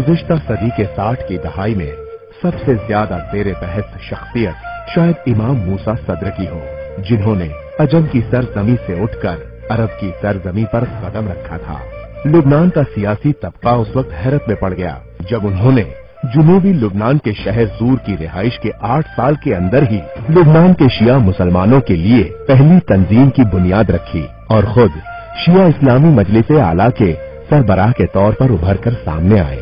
गुज़िश्ता सदी के 60 की दहाई में सबसे ज्यादा ज़ेरे बहस शख्सियत शायद इमाम मूसा सद्र की हो, जिन्होंने अजम की सरजमी से उठकर अरब की सरजमी पर कदम रखा था। लुबनान का सियासी तबका उस वक्त हैरत में पड़ गया जब उन्होंने जुनूबी लुबनान के शहर सूर की रिहाइश के 8 साल के अंदर ही लुबनान के शिया मुसलमानों के लिए पहली तंजीम की बुनियाद रखी और खुद शिया इस्लामी मजलिस आला के सरबराह के तौर पर उभर कर सामने आए।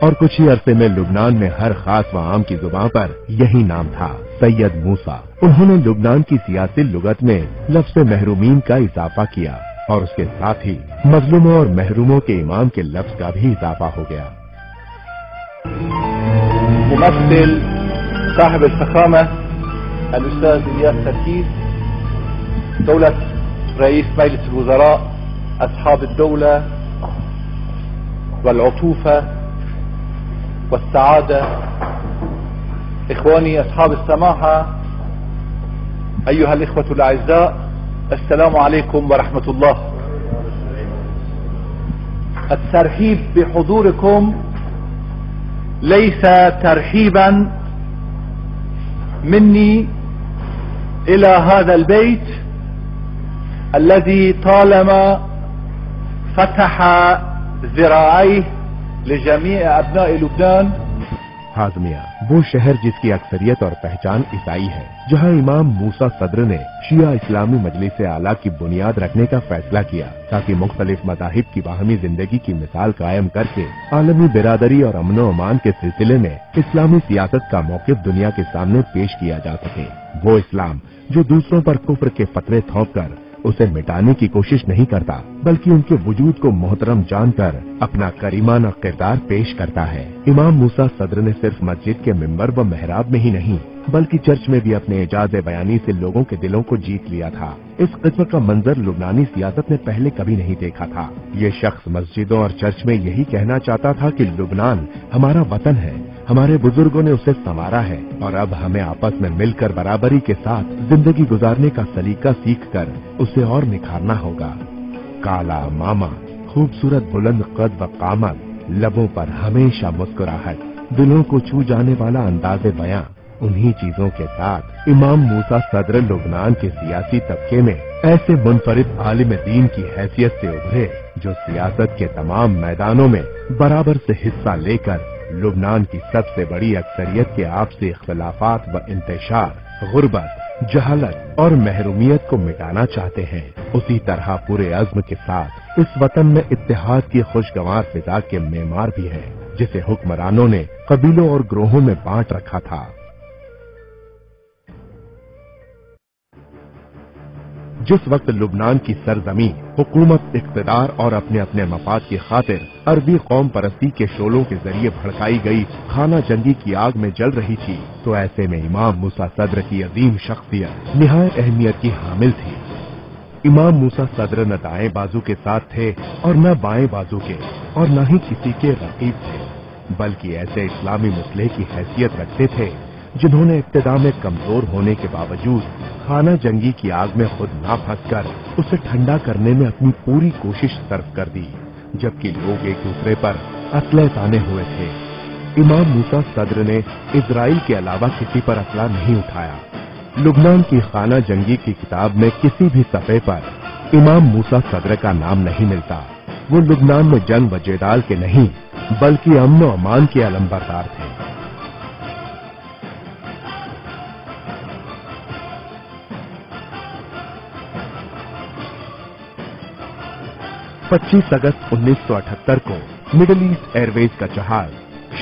और कुछ ही अरसे में लुबनान में हर खास व आम की जुबान पर यही नाम था, सैयद मूसा। उन्होंने लुबनान की सियासी लुगत में लफ्ज़ महरूमीन का इजाफा किया और उसके साथ ही मजलूमों और महरूमों के इमाम के लफ्ज का भी इजाफा हो गया। मुमस्सिल साहिब अल-फखामा अल-उस्ताद इलियास सरकीस, दौलत रईस मजलिस वज़रा, अस्हाब अद-दौला वल-उतूफा والسعادة، إخواني أصحاب السماحة، أيها الإخوة الأعزاء، السلام عليكم ورحمة الله. الترحيب بحضوركم ليس ترحيبا مني إلى هذا البيت الذي طالما فتح ذراعيه لجميع أبناء لبنان. हाज़मिया वो शहर जिसकी अक्सरियत और पहचान ईसाई है, जहां इमाम मूसा सद्र ने शिया इस्लामी मजलिस आला की बुनियाद रखने का फैसला किया ताकि मुख्तलिफ मज़ाहिब की बाहमी जिंदगी की मिसाल कायम करके आलमी बिरादरी और अमन व अमान के सिलसिले में इस्लामी सियासत का मौक़िफ़ दुनिया के सामने पेश किया जा सके। वो इस्लाम जो दूसरों पर कुफ्र के फतवे थोप कर उसे मिटाने की कोशिश नहीं करता, बल्कि उनके वजूद को मोहतरम जानकर अपना करीमाना किरदार पेश करता है। इमाम मूसा सद्र ने सिर्फ मस्जिद के मिंबर व मेहराब में ही नहीं, बल्कि चर्च में भी अपने एजाज़ बयानी से लोगों के दिलों को जीत लिया था। इस किस्म का मंजर लुबनानी सियासत ने पहले कभी नहीं देखा था। ये शख्स मस्जिदों और चर्च में यही कहना चाहता था कि लुबनान हमारा वतन है, हमारे बुजुर्गों ने उसे संवारा है और अब हमें आपस में मिलकर बराबरी के साथ जिंदगी गुजारने का सलीका सीखकर उसे और निखारना होगा। काला मामा, खूबसूरत बुलंद कद व कामत, लबों पर हमेशा मुस्कुराहट, दिलों को छू जाने वाला अंदाज़े बयां, उन्हीं चीजों के साथ इमाम मूसा सद्र लुबनान के सियासी तबके में ऐसे मुनफरिद आलिम दीन की हैसियत से उभरे जो सियासत के तमाम मैदानों में बराबर से हिस्सा लेकर लुबनान की सबसे बड़ी अक्सरियत के आपसी इख्तिलाफात व इंतशार, गुर्बत, जहालत और महरूमियत को मिटाना चाहते हैं। उसी तरह पूरे अज़्म के साथ इस वतन में इत्तेहाद की खुशगवार फिजा के मेमार भी है, जिसे हुक्मरानों ने कबीलों और ग्रोहों में बांट रखा था। जिस वक्त लुबनान की सरजमी हुकूमत, इख्तिदार और अपने अपने मफाद की खातिर अरबी कौम परस्ती के शोलों के जरिए भड़काई गई खाना जंगी की आग में जल रही थी, तो ऐसे में इमाम मूसा सद्र की अजीम शख्सियत निहायत अहमियत की हामिल थी। इमाम मूसा सद्र न दाएं बाजू के साथ थे और न बाएं बाजू के, और न ही किसी के रकीब थे, बल्कि ऐसे इस्लामी मुस्लिह की हैसियत रखते थे जिन्होंने इब्तिदा में कमजोर होने के बावजूद खाना जंगी की आग में खुद ना फंसकर उसे ठंडा करने में अपनी पूरी कोशिश सर्व कर दी, जबकि लोग एक दूसरे पर असले ताने हुए थे। इमाम मूसा सद्र ने इजराइल के अलावा किसी पर असला नहीं उठाया। लुबनान की खाना जंगी की किताब में किसी भी सफ़े पर इमाम मूसा सद्र का नाम नहीं मिलता। वो लुबनान में जंग व जेदाल के नहीं, बल्कि अमन व अमान के अलंबरदार थे। 25 अगस्त 1978 को मिडिल ईस्ट एयरवेज का जहाज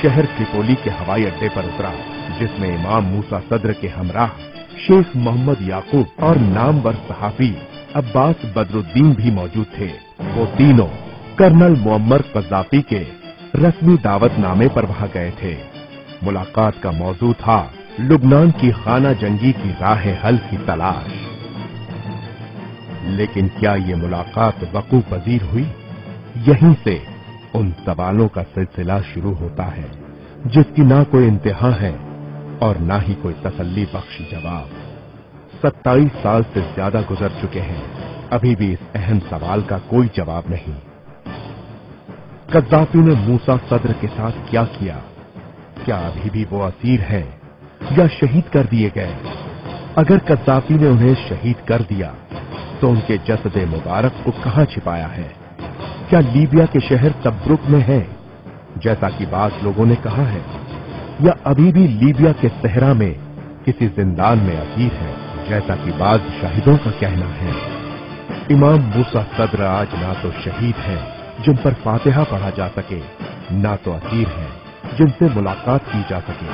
शहर त्रिपोली के हवाई अड्डे पर उतरा, जिसमें इमाम मूसा सद्र के हमराह शेख मोहम्मद याकूब और नामवर सहाफी अब्बास बदरुद्दीन भी मौजूद थे। वो तीनों कर्नल मुअम्मर कज़ाफी के रस्मी दावतनामे पर वहां गए थे। मुलाकात का मौजू था लुबनान की खाना जंगी की राह हल की तलाश। लेकिन क्या ये मुलाकात वक़ू पजीर हुई? यहीं से उन सवालों का सिलसिला शुरू होता है जिसकी ना कोई इंतहा है और ना ही कोई तसल्ली बख्श जवाब। 27 साल से ज्यादा गुजर चुके हैं, अभी भी इस अहम सवाल का कोई जवाब नहीं। कद्दाफी ने मूसा सद्र के साथ क्या किया? क्या अभी भी वो असीर हैं या शहीद कर दिए गए? अगर कद्दाफी ने उन्हें शहीद कर दिया तो उनके जसद मुबारक को कहां छिपाया है? क्या लीबिया के शहर तब्रुक में है जैसा कि बाज लोगों ने कहा है, या अभी भी लीबिया के सहरा में किसी जिंदान में असीर है जैसा कि बाज शाहिदों का कहना है? इमाम मूसा सद्र आज ना तो शहीद हैं जिन पर फातिहा पढ़ा जा सके, ना तो असीर हैं जिनसे मुलाकात की जा सके,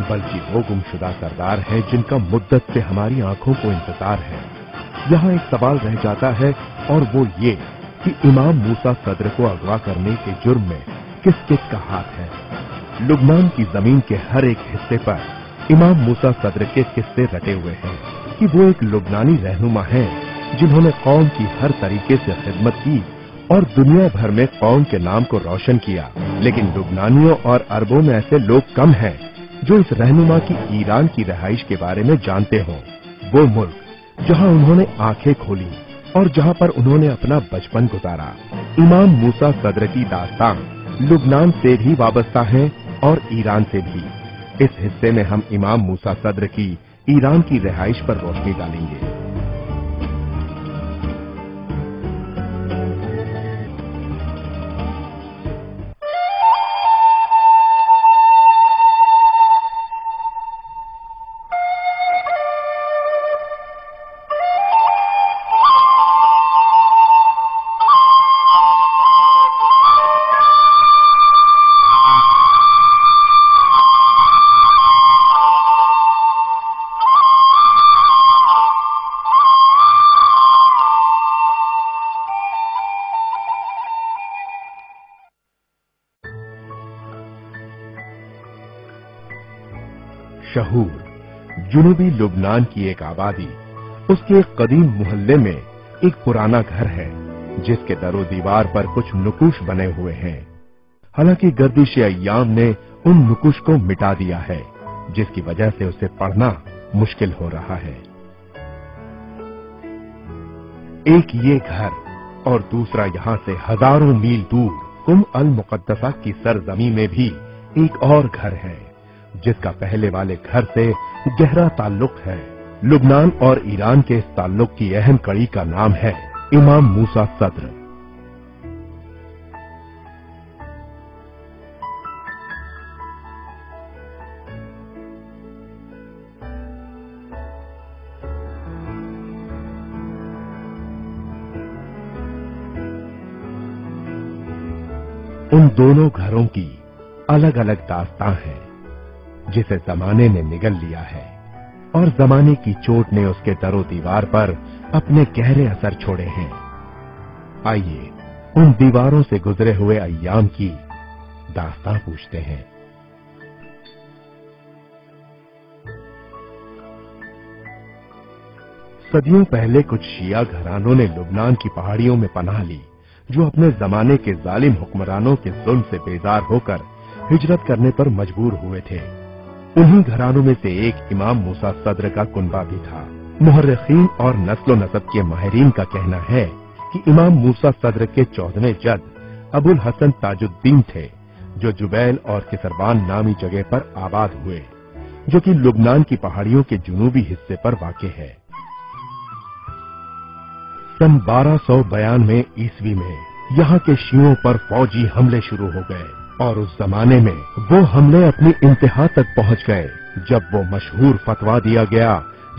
बल्कि वो गुमशुदा सरदार हैं जिनका मुद्दत से हमारी आंखों को इंतजार है। यहाँ एक सवाल रह जाता है और वो ये कि इमाम मूसा सद्र को अगवा करने के जुर्म में किस किस का हाथ है? लुबनान की जमीन के हर एक हिस्से पर इमाम मूसा सद्र के किस्से रटे हुए हैं कि वो एक लुबनानी रहनुमा हैं जिन्होंने कौम की हर तरीके से खिदमत की और दुनिया भर में कौम के नाम को रोशन किया। लेकिन लुबनानियों और अरबों में ऐसे लोग कम हैं जो इस रहनुमा की ईरान की रहाइश के बारे में जानते हों। वो मुल्क जहां उन्होंने आंखें खोली और जहां पर उन्होंने अपना बचपन गुजारा। इमाम मूसा सद्र की दास्तान लुबनान से भी वाबस्ता है और ईरान से भी। इस हिस्से में हम इमाम मूसा सद्र की ईरान की रहाइश पर रोशनी डालेंगे। शहूर, जुनूबी लुबनान की एक आबादी, उसके एक कदीम मोहल्ले में एक पुराना घर है जिसके दरो दीवार पर कुछ नुकुश बने हुए हैं। हालांकि गर्दिश अय्याम ने उन नुकुश को मिटा दिया है, जिसकी वजह से उसे पढ़ना मुश्किल हो रहा है। एक ये घर और दूसरा यहाँ से हजारों मील दूर कुम अल मुकद्दसा की सरजमी में भी एक और घर है जिसका पहले वाले घर से गहरा ताल्लुक है। लुबनान और ईरान के इस ताल्लुक की अहम कड़ी का नाम है इमाम मूसा सद्र। उन दोनों घरों की अलग अलग दास्तां है जिसे जमाने ने निगल लिया है और जमाने की चोट ने उसके दरो दीवार पर अपने गहरे असर छोड़े हैं। आइए उन दीवारों से गुजरे हुए अय्याम की दास्तां पूछते हैं। सदियों पहले कुछ शिया घरानों ने लुबनान की पहाड़ियों में पनाह ली, जो अपने जमाने के जालिम हुक्मरानों के जुल्म से बेजार होकर हिजरत करने पर मजबूर हुए थे। उन्हीं घरानों में से एक इमाम मूसा सद्र का कुनबा भी था। मुहर्रिखीन और नस्लो नसब के माहिरीन का कहना है कि इमाम मूसा सद्र के 14वें जद अबुल हसन ताजुद्दीन थे, जो जुबैल और किसरबान नामी जगह पर आबाद हुए, जो कि लुबनान की पहाड़ियों के जुनूबी हिस्से पर वाक़े है। सन 1292 ईस्वी में यहाँ के शियों पर फौजी हमले शुरू हो गए और उस जमाने में वो हमले अपनी इंतहा तक पहुंच गए जब वो मशहूर फतवा दिया गया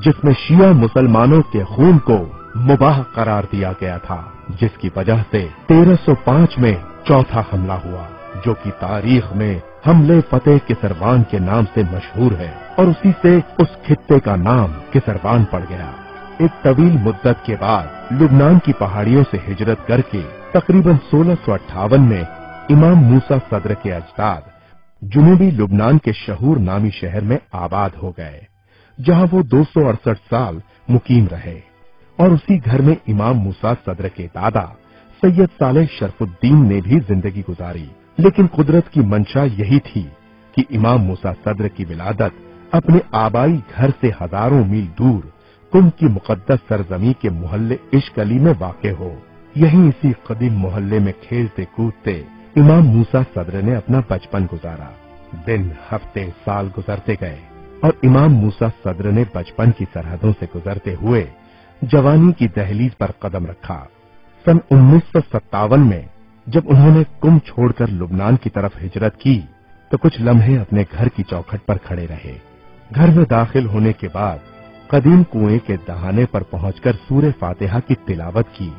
जिसमें शिया मुसलमानों के खून को मुबाह करार दिया गया था, जिसकी वजह से 1305 में चौथा हमला हुआ, जो कि तारीख में हमले फतेह किसरवान के नाम से मशहूर है और उसी से उस खित्ते का नाम किसरवान पड़ गया। एक तवील मुद्दत के बाद लुबनान की पहाड़ियों से हिजरत करके तकरीबन 1658 में इमाम मूसा सद्र के अजदाद जुनूबी लुबनान के शहूर नामी शहर में आबाद हो गए, जहां वो 268 साल मुकीम रहे और उसी घर में इमाम मूसा सद्र के दादा सैयद सालेह शरफुद्दीन ने भी जिंदगी गुजारी। लेकिन कुदरत की मंशा यही थी कि इमाम मूसा सद्र की विलादत अपने आबाई घर से हजारों मील दूर कुम की मुकद्दस सरजमी के मोहल्ले इश्क अली में वाक़े हो। यहीं इसी कदीम मोहल्ले में खेलते कूदते इमाम मूसा सद्र ने अपना बचपन गुजारा। दिन, हफ्ते, साल गुजरते गए और इमाम मूसा सद्र ने बचपन की सरहदों से गुजरते हुए जवानी की दहलीज पर कदम रखा। सन 1957 में जब उन्होंने कुम छोड़कर लुबनान की तरफ हिजरत की तो कुछ लम्हे अपने घर की चौखट पर खड़े रहे। घर में दाखिल होने के बाद कदीम कुएं के दहाने पर पहुंचकर सूरे फातिहा की तिलावत की,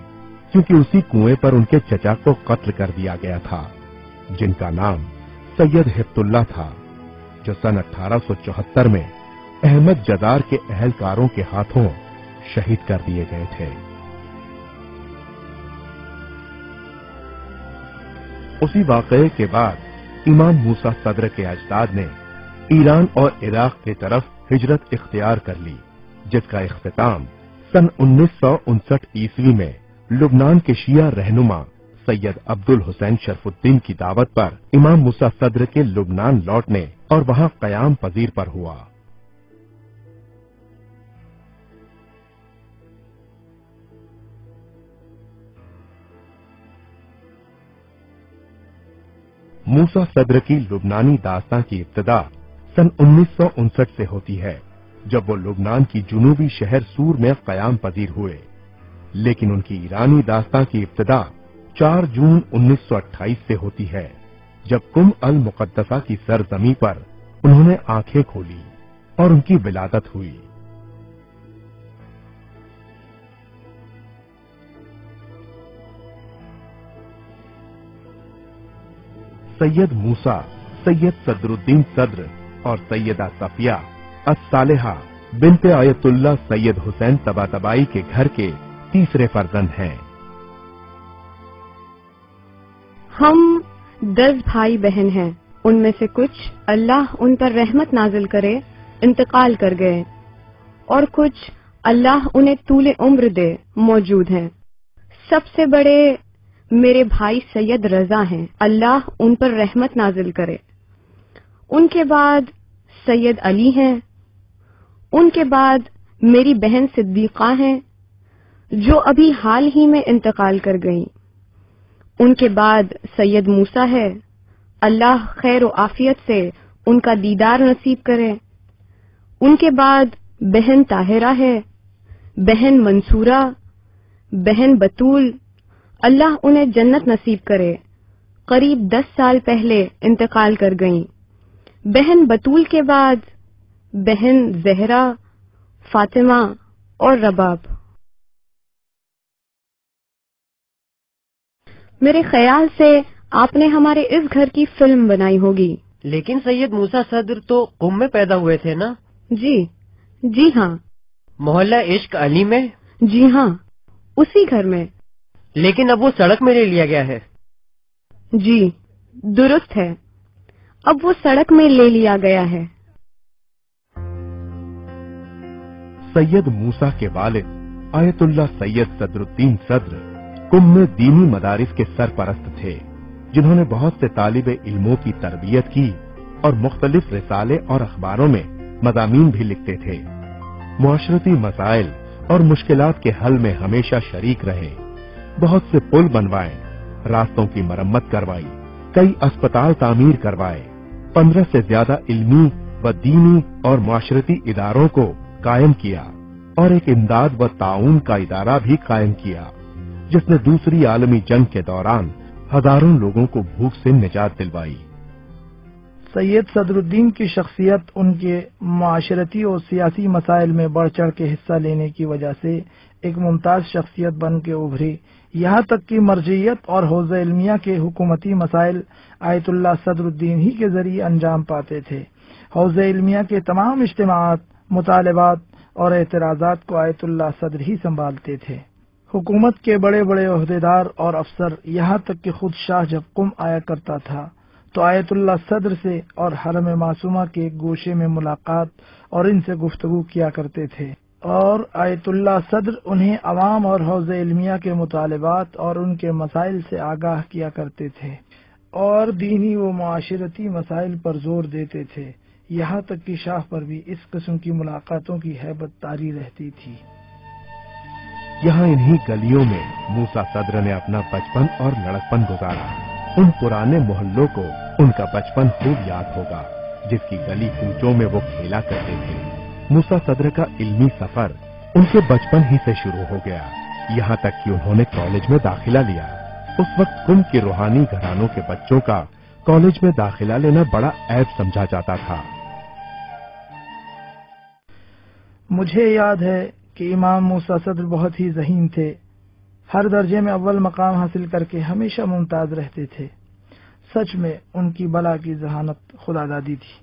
क्योंकि उसी कुएं पर उनके चचा को कत्ल कर दिया गया था, जिनका नाम सैयद हिब्तुल्लाह था, जो सन 1874 में अहमद जदार के अहलकारों के हाथों शहीद कर दिए गए थे। उसी वाकये के बाद इमाम मूसा सद्र के अजदाद ने ईरान और इराक की तरफ हिजरत इख्तियार कर ली, जिसका इख्तिताम सन 1959 ईस्वी में लुबनान के शिया रहनुमा सैयद अब्दुल हुसैन शरफुद्दीन की दावत पर इमाम मूसा सद्र के लुबनान लौटने और वहां कयाम पजीर पर हुआ। मूसा सद्र की लुबनानी दास्तां की इब्तिदा सन 1959 से होती है, जब वो लुबनान की जुनूबी शहर सूर में कयाम पजीर हुए, लेकिन उनकी ईरानी दास्तां की इब्तिदा 4 जून 1928 से होती है, जब कुम अल मुकद्दसा की सरजमी पर उन्होंने आंखें खोली और उनकी विलादत हुई। सैयद मूसा, सैयद सदरुद्दीन सद्र और सैयदा सफिया अस्सालेहा बिनते आयतुल्लाह सैयद हुसैन तबातबाई के घर के तीसरे फर्जंद हैं। हम 10 भाई बहन हैं। उनमें से कुछ अल्लाह उन पर रहमत नाजिल करे इंतकाल कर गए और कुछ अल्लाह उन्हें तूले उम्र दे मौजूद हैं। सबसे बड़े मेरे भाई सैयद रजा हैं, अल्लाह उन पर रहमत नाजिल करे। उनके बाद सैयद अली हैं। उनके बाद मेरी बहन सिद्दीक़ा हैं, जो अभी हाल ही में इंतकाल कर गईं। उनके बाद सैयद मूसा है, अल्लाह खैर व आफियत से उनका दीदार नसीब करे। उनके बाद बहन ताहिरा है, बहन मंसूरा, बहन बतूल, अल्लाह उन्हें जन्नत नसीब करे, करीब 10 साल पहले इंतकाल कर गईं। बहन बतूल के बाद बहन जहरा, फातिमा और रबाब। मेरे ख्याल से आपने हमारे इस घर की फिल्म बनाई होगी। लेकिन सैयद मूसा सद्र तो कुम में पैदा हुए थे ना? जी हाँ। मोहल्ला इश्क अली में? जी हाँ, उसी घर में। लेकिन अब वो सड़क में ले लिया गया है। जी दुरुस्त है, अब वो सड़क में ले लिया गया है। सैयद मूसा के वालिद आयतुल्लाह सैयद सदरुद्दीन सद्र कुम में दीनी मदारिस के सरपरस्त थे, जिन्होंने बहुत से तालिबे इल्मों की तरबियत की और मुख्तलिफ रिसाले और अखबारों में मज़ामीन भी लिखते थे। मुआशरती मसाइल और मुश्किलात के हल में हमेशा शरीक रहे। बहुत से पुल बनवाए, रास्तों की मरम्मत करवाई, कई अस्पताल तामीर करवाए, 15 से ज्यादा इल्मी व दीनी और मुआशरती इदारों को कायम किया और एक इमदाद व ताउन का इदारा भी कायम किया, जिसने दूसरी आलमी जंग के दौरान हजारों लोगों को भूख से निजात दिलवाई। सैयद सदरुद्दीन की शख्सियत उनके माशरती और सियासी मसाइल में बढ़ चढ़ के हिस्सा लेने की वजह से एक मुमताज शख्सियत बन के उभरी। यहाँ तक कि मर्जियत और हौज़े इल्मिया के हुकूमती मसाइल आयतुल्लाह सदरुद्दीन ही के जरिए अंजाम पाते थे। हौज़े इल्मिया के तमाम इज्तिमाआत, मुतालबात और एतराज़ात को आयतुल्लाह सद्र ही संभालते थे। हुकूमत के बड़े बड़े ओहदेदार और अफसर, यहाँ तक कि खुद शाह जब कुम आया करता था तो आयतुल्लाह सद्र से और हरम मासूमा के एक गोशे में मुलाकात और इनसे गुफ्तगू किया करते थे, और आयतुल्लाह सद्र उन्हें अवाम और हौज़े इल्मिया के मुतालबात और उनके मसाइल से आगाह किया करते थे और दीनी व मुआशरती मसाइल पर जोर देते थे। यहाँ तक कि शाह पर भी इस किस्म की मुलाकातों की हैबत तारी रहती थी। यहाँ इन्हीं गलियों में मूसा सद्र ने अपना बचपन और लड़कपन गुजारा। उन पुराने मोहल्लों को उनका बचपन खूब याद होगा, जिसकी गली कूचों में वो खेला करते थे। मूसा सद्र का इल्मी सफर उनके बचपन ही से शुरू हो गया, यहाँ तक कि उन्होंने कॉलेज में दाखिला लिया। उस वक्त कुम के रूहानी घरानों के बच्चों का कॉलेज में दाखिला लेना बड़ा ऐब समझा जाता था। मुझे याद है कि इमाम मूसा सद्र बहुत ही ज़हीन थे। हर दर्जे में अव्वल मकाम हासिल करके हमेशा मुमताज रहते थे। सच में उनकी बला की जहानत खुदादादी थी।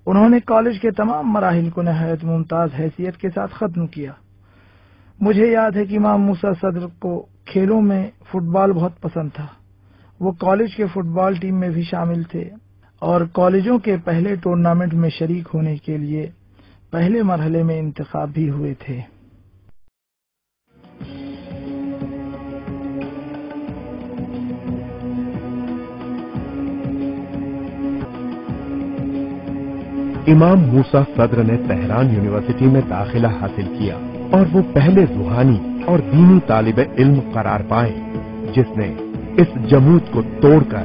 उन्होंने कॉलेज के तमाम मराहिल को नहायत मुमताज हैसियत के साथ खत्म किया। मुझे याद है कि इमाम मूसा सद्र को खेलों में फुटबॉल बहुत पसंद था। वो कॉलेज के फुटबॉल टीम में भी शामिल थे और कॉलेजों के पहले टूर्नामेंट में शरीक होने के लिए पहले मरहले में इंतखाब भी हुए थे। इमाम मूसा सद्र ने तेहरान यूनिवर्सिटी में दाखिला हासिल किया और वो पहले रूहानी और दीनी तालिब इल्म करार पाए जिसने इस जमूद को तोड़कर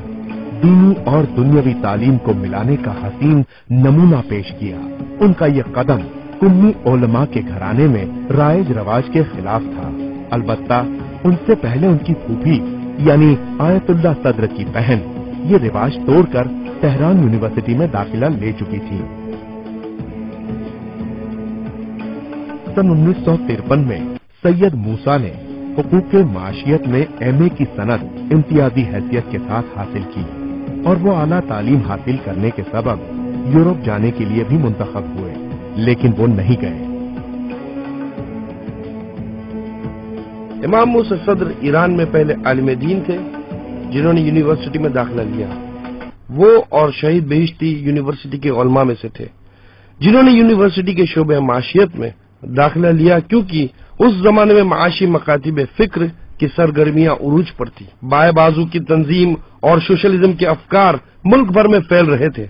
दीनी और दुनियावी तालीम को मिलाने का हसीन नमूना पेश किया। उनका ये कदम कुम्मी उलमा के घराने में राइज रवाज के खिलाफ था। अलबत्ता उनसे पहले उनकी फूफी यानी आयतुल्लाह सद्र की बहन ये रिवाज तोड़कर तेहरान यूनिवर्सिटी में दाखिला ले चुकी थी। सन 1953 में सैयद मूसा ने हुकूक माशियत में एमए की सनद इम्तियाजी हैसियत के साथ हासिल की और वो आला तालीम हासिल करने के सबब यूरोप जाने के लिए भी मुंतखब हुए, लेकिन वो नहीं गए। इमाम मूसा सद्र ईरान में पहले आलिम दीन थे जिन्होंने यूनिवर्सिटी में दाखिला लिया। वो और शहीद बेहिश्ती यूनिवर्सिटी के उलमा में से थे जिन्होंने यूनिवर्सिटी के शोबे माशियत में दाखिला लिया, क्योंकि उस जमाने में माशी मकातिब फिक्र की सरगर्मियां उरूज पर थी। बाएं बाजू की तंजीम और सोशलिज्म के अफकार मुल्क भर में फैल रहे थे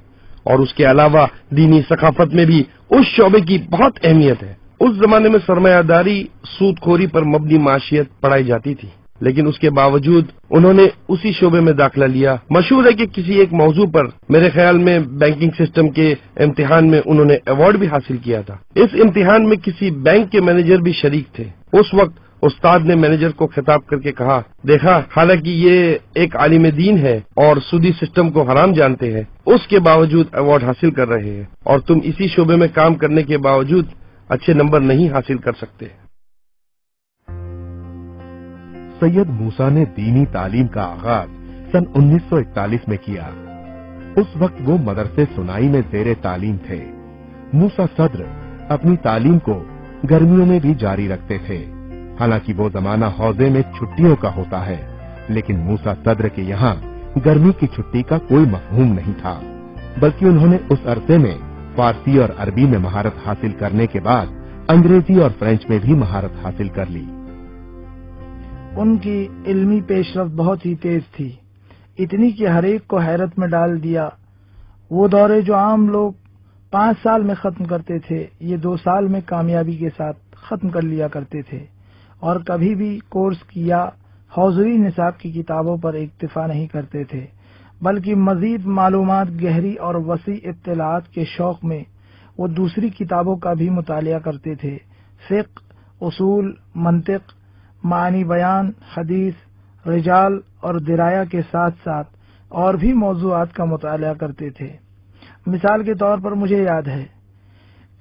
और उसके अलावा दीनी सकाफत में भी उस शोबे की बहुत अहमियत है। उस जमाने में सरमायादारी सूदखोरी पर मबनी माशियत पढ़ाई जाती थी, लेकिन उसके बावजूद उन्होंने उसी शोबे में दाखिला लिया। मशहूर है कि किसी एक मौजू पर मेरे ख्याल में बैंकिंग सिस्टम के इम्तिहान में उन्होंने अवार्ड भी हासिल किया था। इस इम्तिहान में किसी बैंक के मैनेजर भी शरीक थे। उस वक्त उस्ताद ने मैनेजर को खिताब करके कहा, देखा, हालांकि ये एक आलिम दीन है और सूदी सिस्टम को हराम जानते हैं, उसके बावजूद अवार्ड हासिल कर रहे हैं और तुम इसी शोबे में काम करने के बावजूद अच्छे नंबर नहीं हासिल कर सकते। सैयद मूसा ने दीनी तालीम का आगाज सन 1941 में किया। उस वक्त वो मदरसे सुनाई में ज़ेरे तालीम थे। मूसा सद्र अपनी तालीम को गर्मियों में भी जारी रखते थे। हालांकि वो जमाना हौजे में छुट्टियों का होता है, लेकिन मूसा सद्र के यहाँ गर्मी की छुट्टी का कोई मफहूम नहीं था, बल्कि उन्होंने उस अरसे में फारसी और अरबी में महारत हासिल करने के बाद अंग्रेजी और फ्रेंच में भी महारत हासिल कर ली। उनकी इल्मी पेशरफ्त बहुत ही तेज थी, इतनी कि हर एक को हैरत में डाल दिया। वो दौरे जो आम लोग 5 साल में खत्म करते थे, ये 2 साल में कामयाबी के साथ खत्म कर लिया करते थे और कभी भी कोर्स की या हौजरी निसाब की किताबों पर इक्तिफा नहीं करते थे, बल्कि मजीद मालूमात, गहरी और वसी इत्तलात के शौक में वो दूसरी किताबों का भी मुतालिया करते थे। फिक़्ह, उसूल, मंतिक, मानी बयान, हदीस, रिजाल और दिराया के साथ साथ और भी मौज़ूआत का मुतालिया करते थे। मिसाल के तौर पर मुझे याद है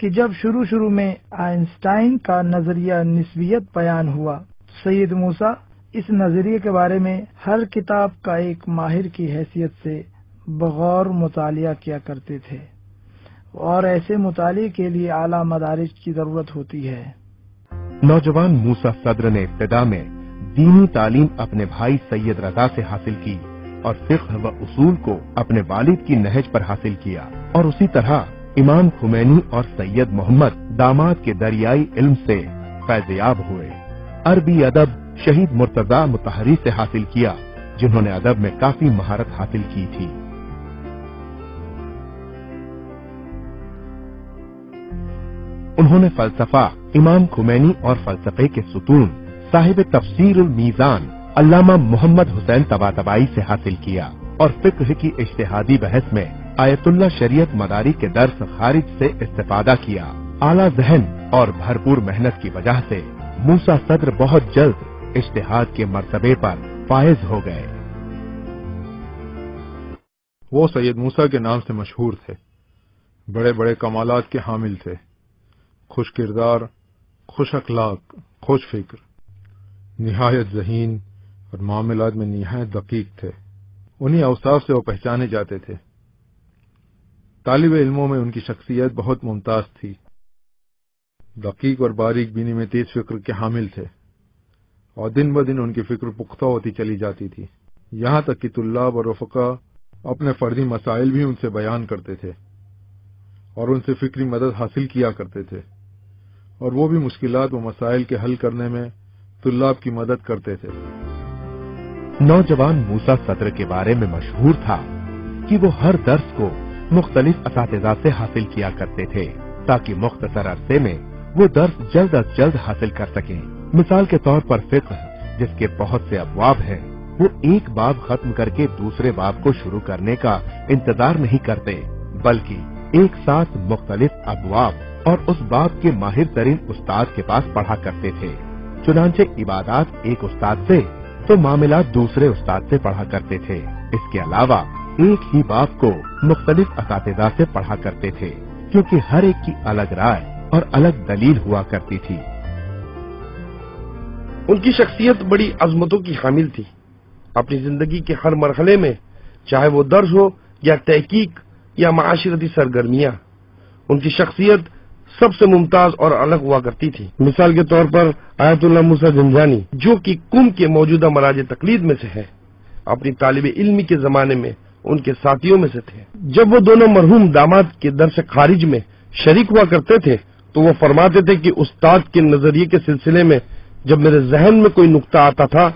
कि जब शुरू में आइंस्टाइन का नजरिया निस्बियत बयान हुआ, सैयद मूसा इस नजरिए के बारे में हर किताब का एक माहिर की हैसियत से बगौर मुतालिया किया करते थे और ऐसे मुतालिए के लिए आला मदारिज की जरूरत होती है। नौजवान मूसा सद्र ने इब्तिदा में दीनी तालीम अपने भाई सैयद रजा से हासिल की और फिक़्ह व उसूल को अपने वालिद की नहज पर हासिल किया और उसी तरह इमाम खुमैनी और सैयद मोहम्मद दामाद के दरियाई इल्म से फैज़याब हुए। अरबी अदब शहीद मुर्तजा मुतहरी से हासिल किया, जिन्होंने अदब में काफी महारत हासिल की थी। उन्होंने फलसफा इमाम खुमैनी और फलसफे के सुतून साहिब तफसीरुल मीज़ान अल्लामा मोहम्मद हुसैन तबातबाई से हासिल किया और फिक्र की इज्तिहादी बहस में आयतुल्लाह शरीयत मदारी के दर्स खारिज से इस्तेफादा किया। आला जहन और भरपूर मेहनत की वजह से मूसा सद्र बहुत जल्द इज्तिहाद के मर्तबे पर फायज हो गए। वो सैयद मूसा के नाम से मशहूर थे। बड़े बड़े कमालात के हामिल थे। खुश किरदार, खुश अखलाक, खुश फिक्र, निहायत ज़हीन और मामलात में निहायत दकीक थे। उन्हीं अवसाफ से वो पहचाने जाते थे। तालिब इल्मों में उनकी शख्सियत बहुत मुमताज थी। दकीक और बारीक बीनी में तेज फिक्र के हामिल थे और दिन ब दिन उनकी फिक्र पुख्ता होती चली जाती थी। यहाँ तक कि तुल्लाब और रफ़का अपने फर्दी मसाइल भी उनसे बयान करते थे और उनसे फिक्री मदद हासिल किया करते थे, और वो भी मुश्किलात व मसाइल के हल करने में तुल्लाब की मदद करते थे। नौजवान मूसा सद्र के बारे में मशहूर था कि वो हर दर्स को मुख्तलिफ असातिज़ा से हासिल किया करते थे ताकि मुख्तसर अरसे में वो दर्स जल्द अज जल्द हासिल कर सकें। मिसाल के तौर पर फिक्र, जिसके बहुत से अबवाब हैं, वो एक बाब खत्म करके दूसरे बाब को शुरू करने का इंतजार नहीं करते, बल्कि एक साथ मुख्तलिफ अबवाब और उस बाब के माहिर तरीन उस्ताद के पास पढ़ा करते थे। चुनांचे इबादात एक उस्ताद से तो मामलात दूसरे उस्ताद से पढ़ा करते थे। इसके अलावा एक ही बाब को मुख्तलिफ असातिज़ा से पढ़ा करते थे, क्योंकि हर एक की अलग राय और अलग दलील हुआ करती थी। उनकी शख्सियत बड़ी अजमतों की हामिल थी। अपनी जिंदगी के हर मरहले में, चाहे वो दर्स हो या तहकीक या माशरती सरगर्मियां, उनकी शख्सियत सबसे मुमताज और अलग हुआ करती थी। मिसाल के तौर पर आयतुल्लाह मूसा ज़ंजानी, जो कि कुम के मौजूदा मराज तकलीद में से है, अपनी तालिब इल्मी के जमाने में उनके साथियों में से थे। जब वो दोनों मरहूम दामाद के दर्स खारिज में शरीक हुआ करते थे तो वो फरमाते थे कि उस्ताद के नजरिए के सिलसिले में जब मेरे जहन में कोई नुक्ता आता था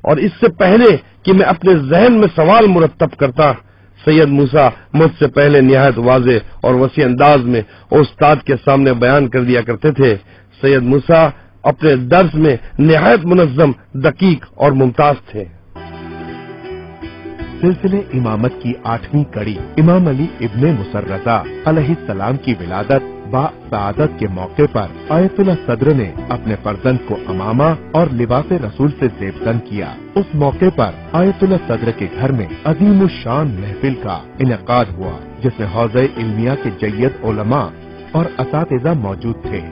और इससे पहले कि मैं अपने जहन में सवाल मुरतब करता, सैयद मूसा मुझसे पहले निहायत वाज़े और वसी अंदाज में उस्ताद के सामने बयान कर दिया करते थे। सैयद मूसा अपने दर्स में निहायत मुनज़्ज़म, दकीक और मुमताज थे। सिलसिले इमामत की 8वीं कड़ी इमाम अली इब्ने मुसर्रजा अलैहिस्सलाम की विलादत बासआदत के मौके पर आयतुल्लाह सद्र ने अपने फर्जंद को अमामा और लिबास रसूल से ज़ेबतन किया। उस मौके पर आयतुल्लाह सद्र के घर में अजीम शान महफिल का इनेकाद हुआ, जिसमें हौज़े इल्मिया के जय्यद उलमा और असातिज़ा मौजूद थे,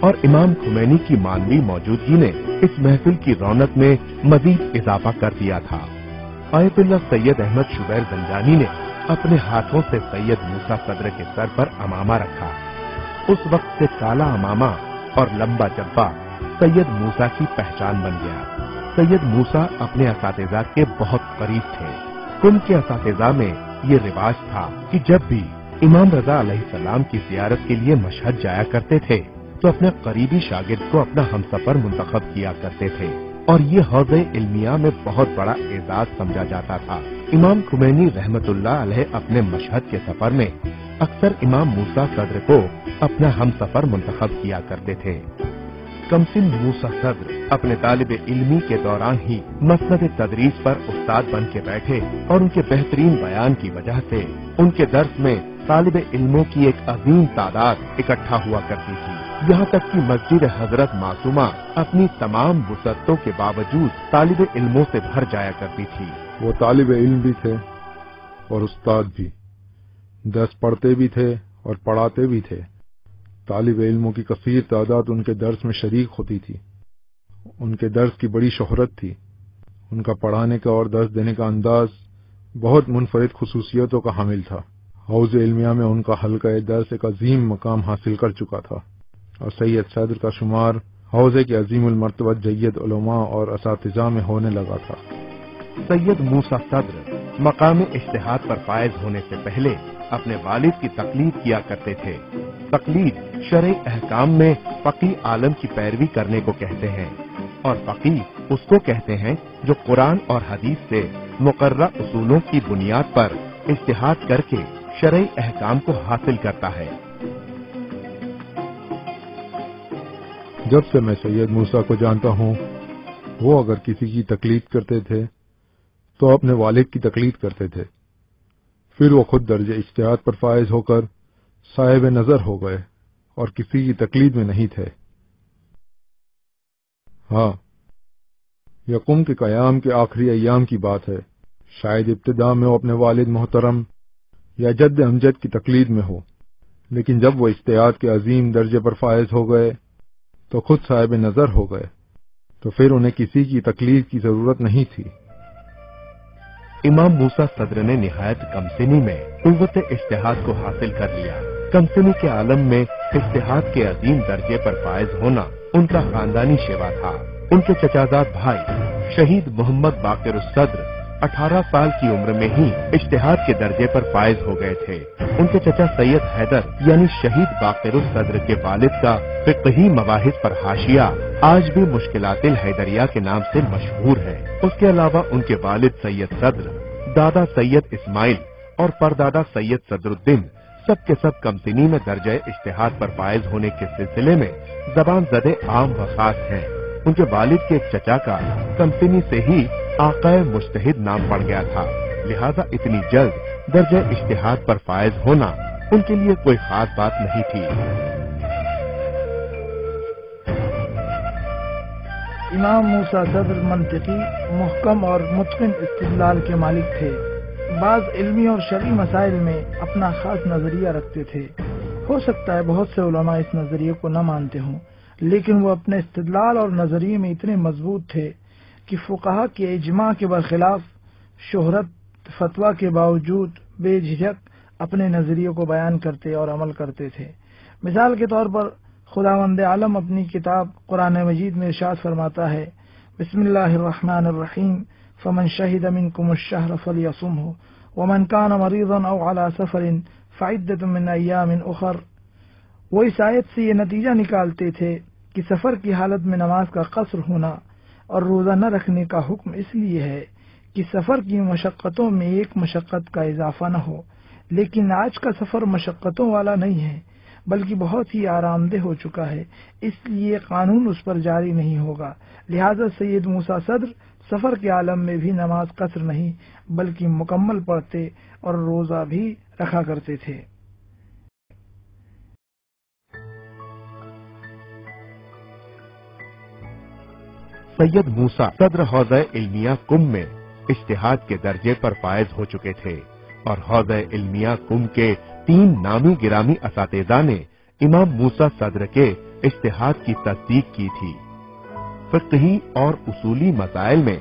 और इमाम खुमैनी की मानवी मौजूदगी ने इस महफिल की रौनक में मजीद इजाफा कर दिया था। आयतुल्लाह सैयद अहमद शुबैर ज़ंजानी ने अपने हाथों से सैयद मूसा सद्र के सर पर अमामा रखा। उस वक्त से काला अमामा और लंबा जब्बा सैयद मूसा की पहचान बन गया। सैयद मूसा अपने असातिज़ा के बहुत करीब थे। कुम के असातिज़ा में ये रिवाज था कि जब भी इमाम रजा अलैहिस्सलाम की ज़ियारत के लिए मशहद जाया करते थे तो अपने करीबी शागिर्द को अपना हमसफर मुंतखब किया करते थे, और ये हौज़े इल्मिया में बहुत बड़ा एजाज समझा जाता था। इमाम खुमैनी रहमतुल्लाह अलैह अपने मशहद के सफर में अक्सर इमाम मूसा सद्र को अपना हमसफर मुंतखब किया करते थे। कमसिन मूसा सद्र अपने तालिब इल्मी के दौरान ही मसनद तदरीस पर उस्ताद बन के बैठे, और उनके बेहतरीन बयान की वजह से उनके दर्स में तालिब इल्मों की एक अजीम तादाद इकट्ठा हुआ करती थी। यहाँ तक कि मस्जिद हजरत मासूमा अपनी तमाम वुसअतों के बावजूद तालिब इल्मों से भर जाया करती थी। वो तालिब इल्म भी थे और उस्ताद भी, दर्स पढ़ते भी थे और पढ़ाते भी थे। तालिब इल्मों की कसीर तादाद उनके दर्स में शरीक होती थी। उनके दर्स की बड़ी शोहरत थी। उनका पढ़ाने का और दर्स देने का अंदाज बहुत मुनफरिद खुसूसियतों का हामिल था। हौज़ इल्मिया में उनका हल्का दर्स एक अजीम मकाम हासिल कर चुका था, और सैयद सद्र का शुमार हौज़े के अजीमुल मर्तबत जय्यद उलमा और असातिज़ा में होने लगा था। सैयद मूसा सद्र मकाम इज्तिहाद पर फायज होने से पहले अपने वालिद की तकलीद किया करते थे। तकलीद शरई अहकाम में फकीह आलम की पैरवी करने को कहते हैं, और फकीह उसको कहते हैं जो कुरान और हदीस से मुकर्रर उसूलों की बुनियाद पर इज्तिहाद करके शरई अहकाम को हासिल करता है। जब से मैं सैयद मूसा को जानता हूँ, वो अगर किसी की तकलीद करते थे تو اپنے والد کی تقلید کرتے تھے، پھر وہ خود درجہ اجتہاد پر فائز ہو کر صاحب نظر ہو گئے اور کسی کی تقلید میں نہیں تھے۔ ہاں، یقم کے قیام کے آخری ایام کی بات ہے، شاید ابتدا میں وہ اپنے والد محترم یا جد امجد کی تقلید میں ہو، لیکن جب وہ اجتہاد کے عظیم درجے پر فائز ہو گئے تو خود صاحب نظر ہو گئے، تو پھر انہیں کسی کی تقلید کی ضرورت نہیں تھی۔ امام موسیٰ صدر نے نہایت کم سنی میں قوت اجتہاد کو حاصل کر لیا۔ کم سنی کے عالم میں اجتہاد کے عظیم درجے پر فائز ہونا ان کا خاندانی شیوا تھا۔ ان کے چچازاد بھائی شہید محمد باقر الصدر 18 سال کی عمر میں ہی اجتہاد کے درجے پر فائز ہو گئے تھے۔ ان کے چچا سید حیدر یعنی شہید باقر الصدر کے والد کا فقہی مباحث پر حاشیہ آج بھی مشکلات الحیدریہ کے نام سے مشہور ہے۔ اس کے علاوہ ان کے والد سید صدر، دادا سید اسماعیل اور پردادا سید صدر الدین سب کے سب کم سنی میں درجہ اجتہاد پر فائز ہونے کے سلسلے میں زبان زدے عام و خاص ہیں۔ ان کے والد کے ایک چچا کا کم سنی سے ہی آقائے مجتہد نام پڑ گیا تھا، لہذا اتنی جلد درجہ اجتہاد پر فائز ہونا ان کے لیے کوئی خاص بات نہیں تھی۔ امام موسیٰ صدر منطقی، محکم اور متقن استدلال کے مالک تھے۔ بعض علمی اور شرعی مسائل میں اپنا خاص نظریہ رکھتے تھے۔ ہو سکتا ہے بہت سے علماء اس نظریے کو نہ مانتے ہوں، لیکن وہ اپنے استدلال اور نظریے میں اتنے مضبوط تھے کہ فقہا کے اجماع کے برخلاف شہرت فتویٰ کے باوجود بے جھجک اپنے نظریے کو بیان کرتے اور عمل کرتے تھے۔ مثال کے طور پر خداوند عالم اپنی کتاب قرآن مجید میں ارشاد فرماتا ہے، بسم اللہ الرحمن الرحیم، فمن شہد منکم الشہر فلیصمہ ومن کان مریضا او علی سفر فعدۃ من ایام اخر۔ وہ اس آیت سے یہ نتیجہ نکالتے تھے کہ سفر کی حالت میں نماز کا قصر ہونا اور روزہ نہ رکھنے کا حکم اس لیے ہے کہ سفر کی مشقتوں میں ایک مشقت کا اضافہ نہ ہو، لیکن آج کا سفر مشقتوں والا نہیں ہے بلکہ بہت ہی آرام دہ ہو چکا ہے، اس لیے قانون اس پر جاری نہیں ہوگا۔ لہذا سید موسیٰ صدر سفر کے عالم میں بھی نماز قصر نہیں بلکہ مکمل پڑھتے اور روزہ بھی رکھا کرتے تھے۔ سید موسیٰ صدر حوزہ علمیہ کم میں اجتہاد کے درجے پر فائز ہو چکے تھے اور حوزہ علمیہ کم کے 3 نامی گرامی اساتذہ نے امام موسیٰ صدر کے اجتہاد کی تصدیق کی تھی۔ فقہی اور اصولی مسائل میں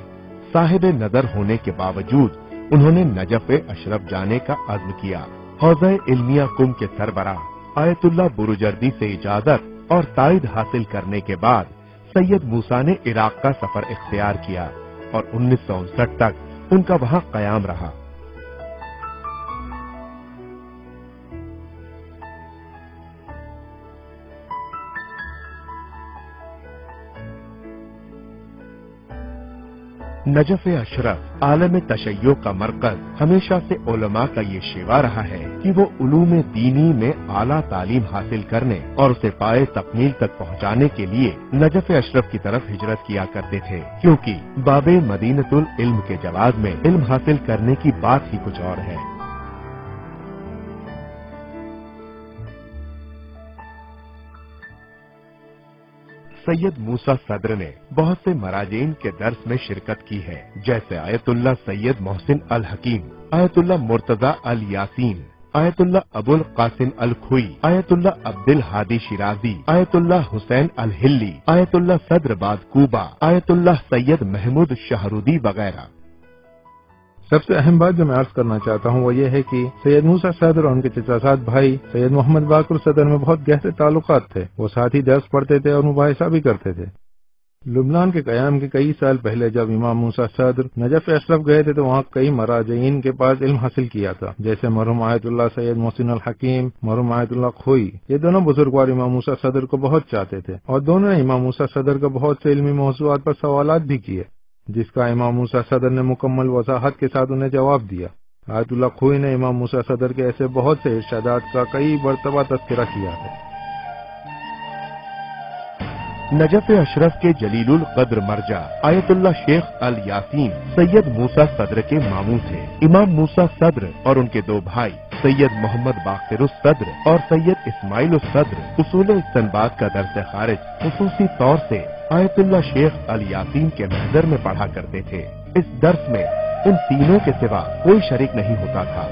صاحب نظر ہونے کے باوجود انہوں نے نجف اشرف جانے کا عزم کیا۔ حوزہ علمیہ کم کے سربراہ آیت اللہ بروجردی سے اجازت اور تائید حاصل کرنے کے بعد سید موسیٰ نے عراق کا سفر اختیار کیا اور 1959 تک ان کا وہاں قیام رہا۔ نجف اشرف عالم تشیع کا مرکز ہمیشہ سے علماء کا یہ شیوا رہا ہے کہ وہ علوم دینی میں اعلیٰ تعلیم حاصل کرنے اور اسے پائے تکمیل تک پہنچانے کے لیے نجف اشرف کی طرف ہجرت کیا کرتے تھے، کیونکہ باب مدینۃ العلم کے جواز میں علم حاصل کرنے کی بات ہی کچھ اور ہے۔ سید موسیٰ صدر نے بہت سے مراجعین کے درس میں شرکت کی ہے، جیسے آیت اللہ سید محسن الحکیم، آیت اللہ مرتضی الیاسین، آیت اللہ ابو القاسم الکھوئی، آیت اللہ عبد الحادی شیرازی، آیت اللہ حسین الہلی، آیت اللہ صدر باد کوبا، آیت اللہ سید محمود شہرودی وغیرہ۔ سب سے اہم بات جو میں عرض کرنا چاہتا ہوں وہ یہ ہے کہ سید موسیٰ صدر اور ان کے چچازاد بھائی سید محمد باقر صدر میں بہت گہرے تعلقات تھے۔ وہ ساتھ ہی درس پڑھتے تھے اور مباحثہ بھی کرتے تھے۔ لبنان کے قیام کے کئی سال پہلے جب امام موسیٰ صدر نجف اشرف گئے تھے تو وہاں کئی مراجعین کے پاس علم حاصل کیا تھا، جیسے مرحوم آیت اللہ سید محسن الحکیم، مرحوم آیت اللہ کھوئی۔ یہ دونوں بزرگوار امام موسیٰ صدر کو بہت چاہتے تھے اور دونوں نے امام موسیٰ صدر کو بہت سے علمی موضوعات پر سوالات بھی کیے، جس کا امام موسیٰ صدر نے مکمل وضاحت کے ساتھ انہیں جواب دیا۔ آیت اللہ کھوئی نے امام موسیٰ صدر کے ایسے بہت سے ارشادات کا کئی مرتبہ تذکرہ کیا ہے۔ नजफ अशरफ के जलीलुल कद्र मर्जा आयतुल्लाह शेख अल यासीन सैयद मूसा सद्र के मामू थे। इमाम मूसा सद्र और उनके दो भाई सैयद मोहम्मद बाखिरुस सद्र और सैयद इस्माइल सद्र उसूल इस्तिंबात का दर्स खारिज खुसूसी तौर से आयतुल्लाह शेख अल यासीन के महजर में पढ़ा करते थे। इस दर्स में इन तीनों के सिवा कोई शरीक नहीं होता था।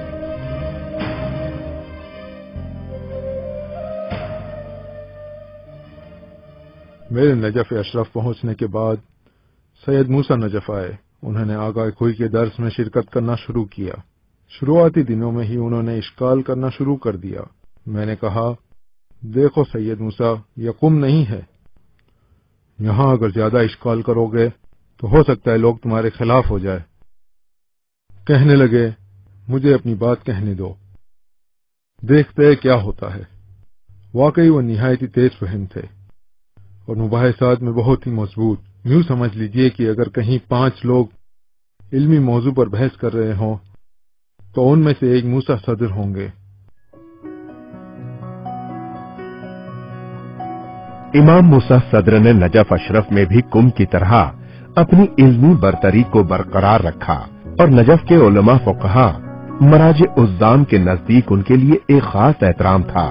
मेरे नजफ अशरफ पहुंचने के बाद सैयद मूसा नजफ आए। उन्होंने आगा खोई के दर्स में शिरकत करना शुरू किया। शुरुआती दिनों में ही उन्होंने इश्काल करना शुरू कर दिया। मैंने कहा, देखो सैयद मूसा, यह कुम नहीं है। यहां अगर ज्यादा इश्काल करोगे तो हो सकता है लोग तुम्हारे खिलाफ हो जाए। कहने लगे, मुझे अपनी बात कहने दो, देखते हैं क्या होता है। वाकई वो निहायत ही तेज फहम थे और मुबाहिसात में बहुत ही मजबूत। यूं समझ लीजिए कि अगर कहीं 5 लोग इल्मी मौजू पर बहस कर रहे हों तो उनमें से एक मूसा सदर होंगे। इमाम मूसा सद्र ने नजफ अशरफ में भी कुम की तरह अपनी इल्मी बरतरी को बरकरार रखा और नजफ के उलमा फुकहा मराज उज़्ज़ाम के नजदीक उनके लिए एक खास एहतराम था।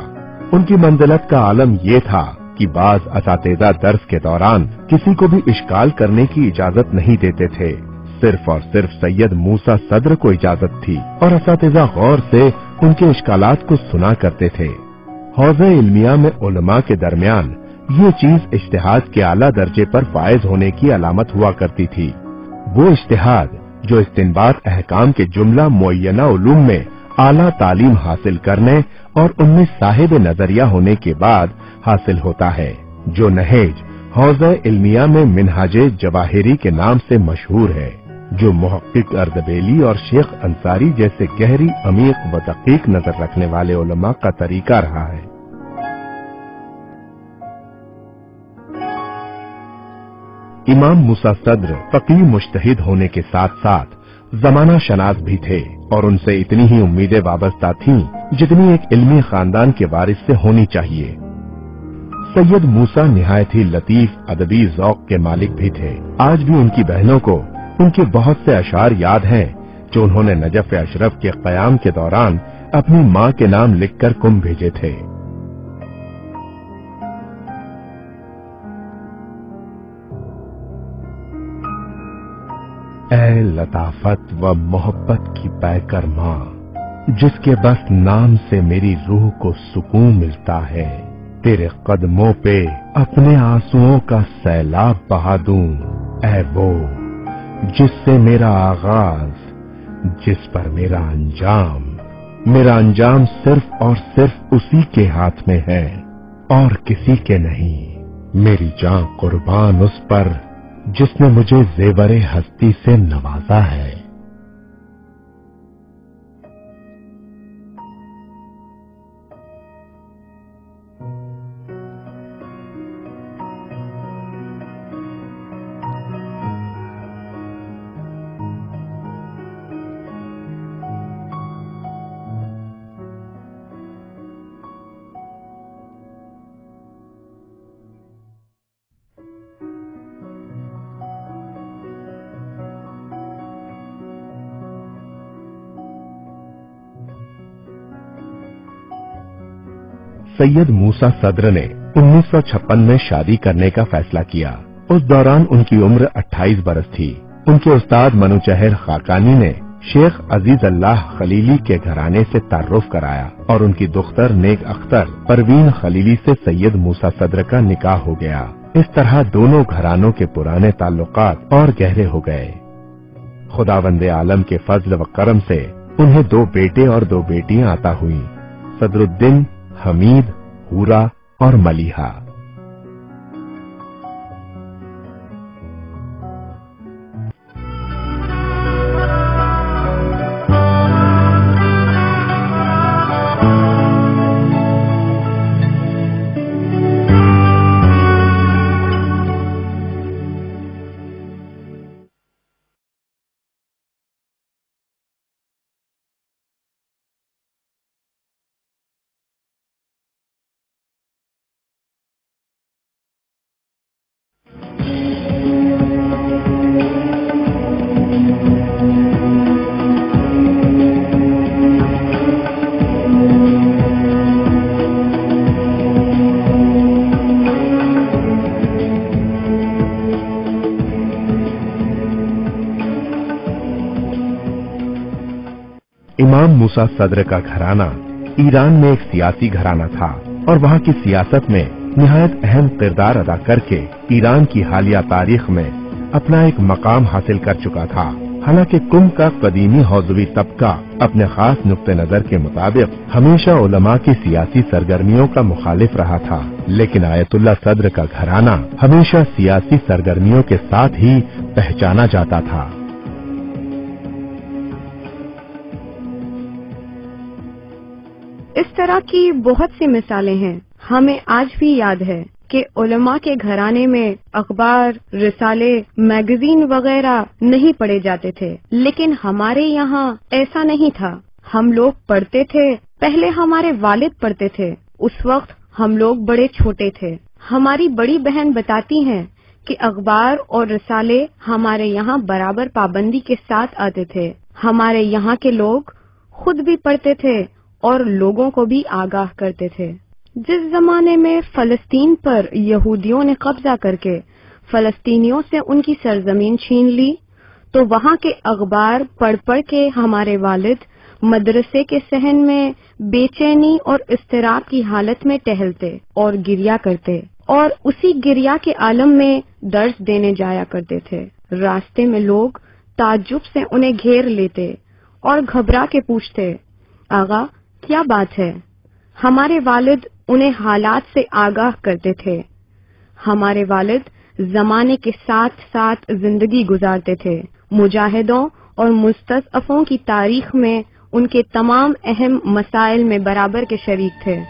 उनकी मंजिलत का आलम यह था कि बाज असातिज़ा दर्स के दौरान किसी को भी इश्काल करने की इजाजत नहीं देते थे। सिर्फ और सिर्फ सैयद मूसा सद्र को इजाजत थी और असातिज़ा गौर से उनके इश्कालात को सुना करते थे। हौज़े इल्मिया में उलमा के दरमियान ये चीज इज्तिहाद के आला दर्जे पर फायज होने की अलामत हुआ करती थी। वो इज्तिहाद जो इस्तिंबात अहकाम के जुमला मुअय्यना उलूम में आला तालीम हासिल करने और उनमें साहिब नजरिया होने के बाद हासिल होता है, जो नहेज हौज़े इल्मिया में मिनहाजे जवाहिरी के नाम से मशहूर है, जो मुहक्किक अर्दबेली और शेख अंसारी जैसे गहरी अमीक व दकीक नजर रखने वाले उलमा का तरीका रहा है। इमाम मूसा सद्र फकीह मुज्तहिद होने के साथ साथ जमाना शनास भी थे और उनसे इतनी ही उम्मीदें वाबस्ता थीं जितनी एक इल्मी खानदान के वारिस से होनी चाहिए। सैयद मूसा निहायत ही लतीफ अदबी ज़ौक के मालिक भी थे। आज भी उनकी बहनों को उनके बहुत से अशार याद हैं जो उन्होंने नजफ अशरफ के क़याम के दौरान अपनी माँ के नाम लिखकर कुम भेजे थे। ऐ लताफत व मोहब्बत की पैकर माँ, जिसके बस नाम से मेरी रूह को सुकून मिलता है, तेरे कदमों पे अपने आंसुओं का सैलाब बहा दूं। ऐ वो जिससे मेरा आगाज, जिस पर मेरा अंजाम सिर्फ और सिर्फ उसी के हाथ में है और किसी के नहीं। मेरी जान कुर्बान उस पर जिसने मुझे ज़ेवरे हस्ती से नवाजा है। सैयद मूसा सद्र ने 1956 में शादी करने का फैसला किया। उस दौरान उनकी उम्र 28 बरस थी। उनके उस्ताद मनुचहर खाकानी ने शेख अजीज अल्लाह खलीली के घराने से तारुफ कराया और उनकी दुख्तर नेक अख्तर परवीन खलीली से सैयद मूसा सद्र का निकाह हो गया। इस तरह दोनों घरानों के पुराने ताल्लुकात और गहरे हो गए। खुदावंदे आलम के फजल व करम से उन्हें 2 बेटे और 2 बेटियां अता हुई, सदरुद्दीन, हमीद, हूरा और मलीहा। इमाम मूसा सद्र का घराना ईरान में एक सियासी घराना था और वहाँ की सियासत में निहायत अहम किरदार अदा करके ईरान की हालिया तारीख में अपना एक मकाम हासिल कर चुका था। हालांकि कुम का कदीमी हौजवी तबका अपने खास नुक्ते नजर के मुताबिक हमेशा उलमा की सियासी सरगर्मियों का मुखालिफ रहा था, लेकिन आयतुल्लाह सद्र का घराना हमेशा सियासी सरगर्मियों के साथ ही पहचाना जाता था। इस तरह की बहुत सी मिसालें हैं। हमें आज भी याद है कि उलमा के घराने में अखबार, रिसाले, मैगजीन वगैरह नहीं पढ़े जाते थे, लेकिन हमारे यहाँ ऐसा नहीं था। हम लोग पढ़ते थे, पहले हमारे वालिद पढ़ते थे। उस वक्त हम लोग बड़े छोटे थे। हमारी बड़ी बहन बताती हैं कि अखबार और रिसाले हमारे यहाँ बराबर पाबंदी के साथ आते थे। हमारे यहाँ के लोग खुद भी पढ़ते थे और लोगों को भी आगाह करते थे। जिस जमाने में फलस्तीन पर यहूदियों ने कब्जा करके फलस्तीनियों से उनकी सरजमीन छीन ली, तो वहाँ के अखबार पढ़ पढ़ के हमारे वालिद मदरसे के सहन में बेचैनी और इस्तिराब की हालत में टहलते और गिरिया करते, और उसी गिरिया के आलम में दर्स देने जाया करते थे। रास्ते में लोग ताज्जुब से उन्हें घेर लेते और घबरा के पूछते, आगा क्या बात है? हमारे वालिद उन्हें हालात से आगाह करते थे। हमारे वालिद जमाने के साथ साथ जिंदगी गुजारते थे। मुजाहिदों और मुस्तज़अफ़ों की तारीख में उनके तमाम अहम मसाइल में बराबर के शरीक थे।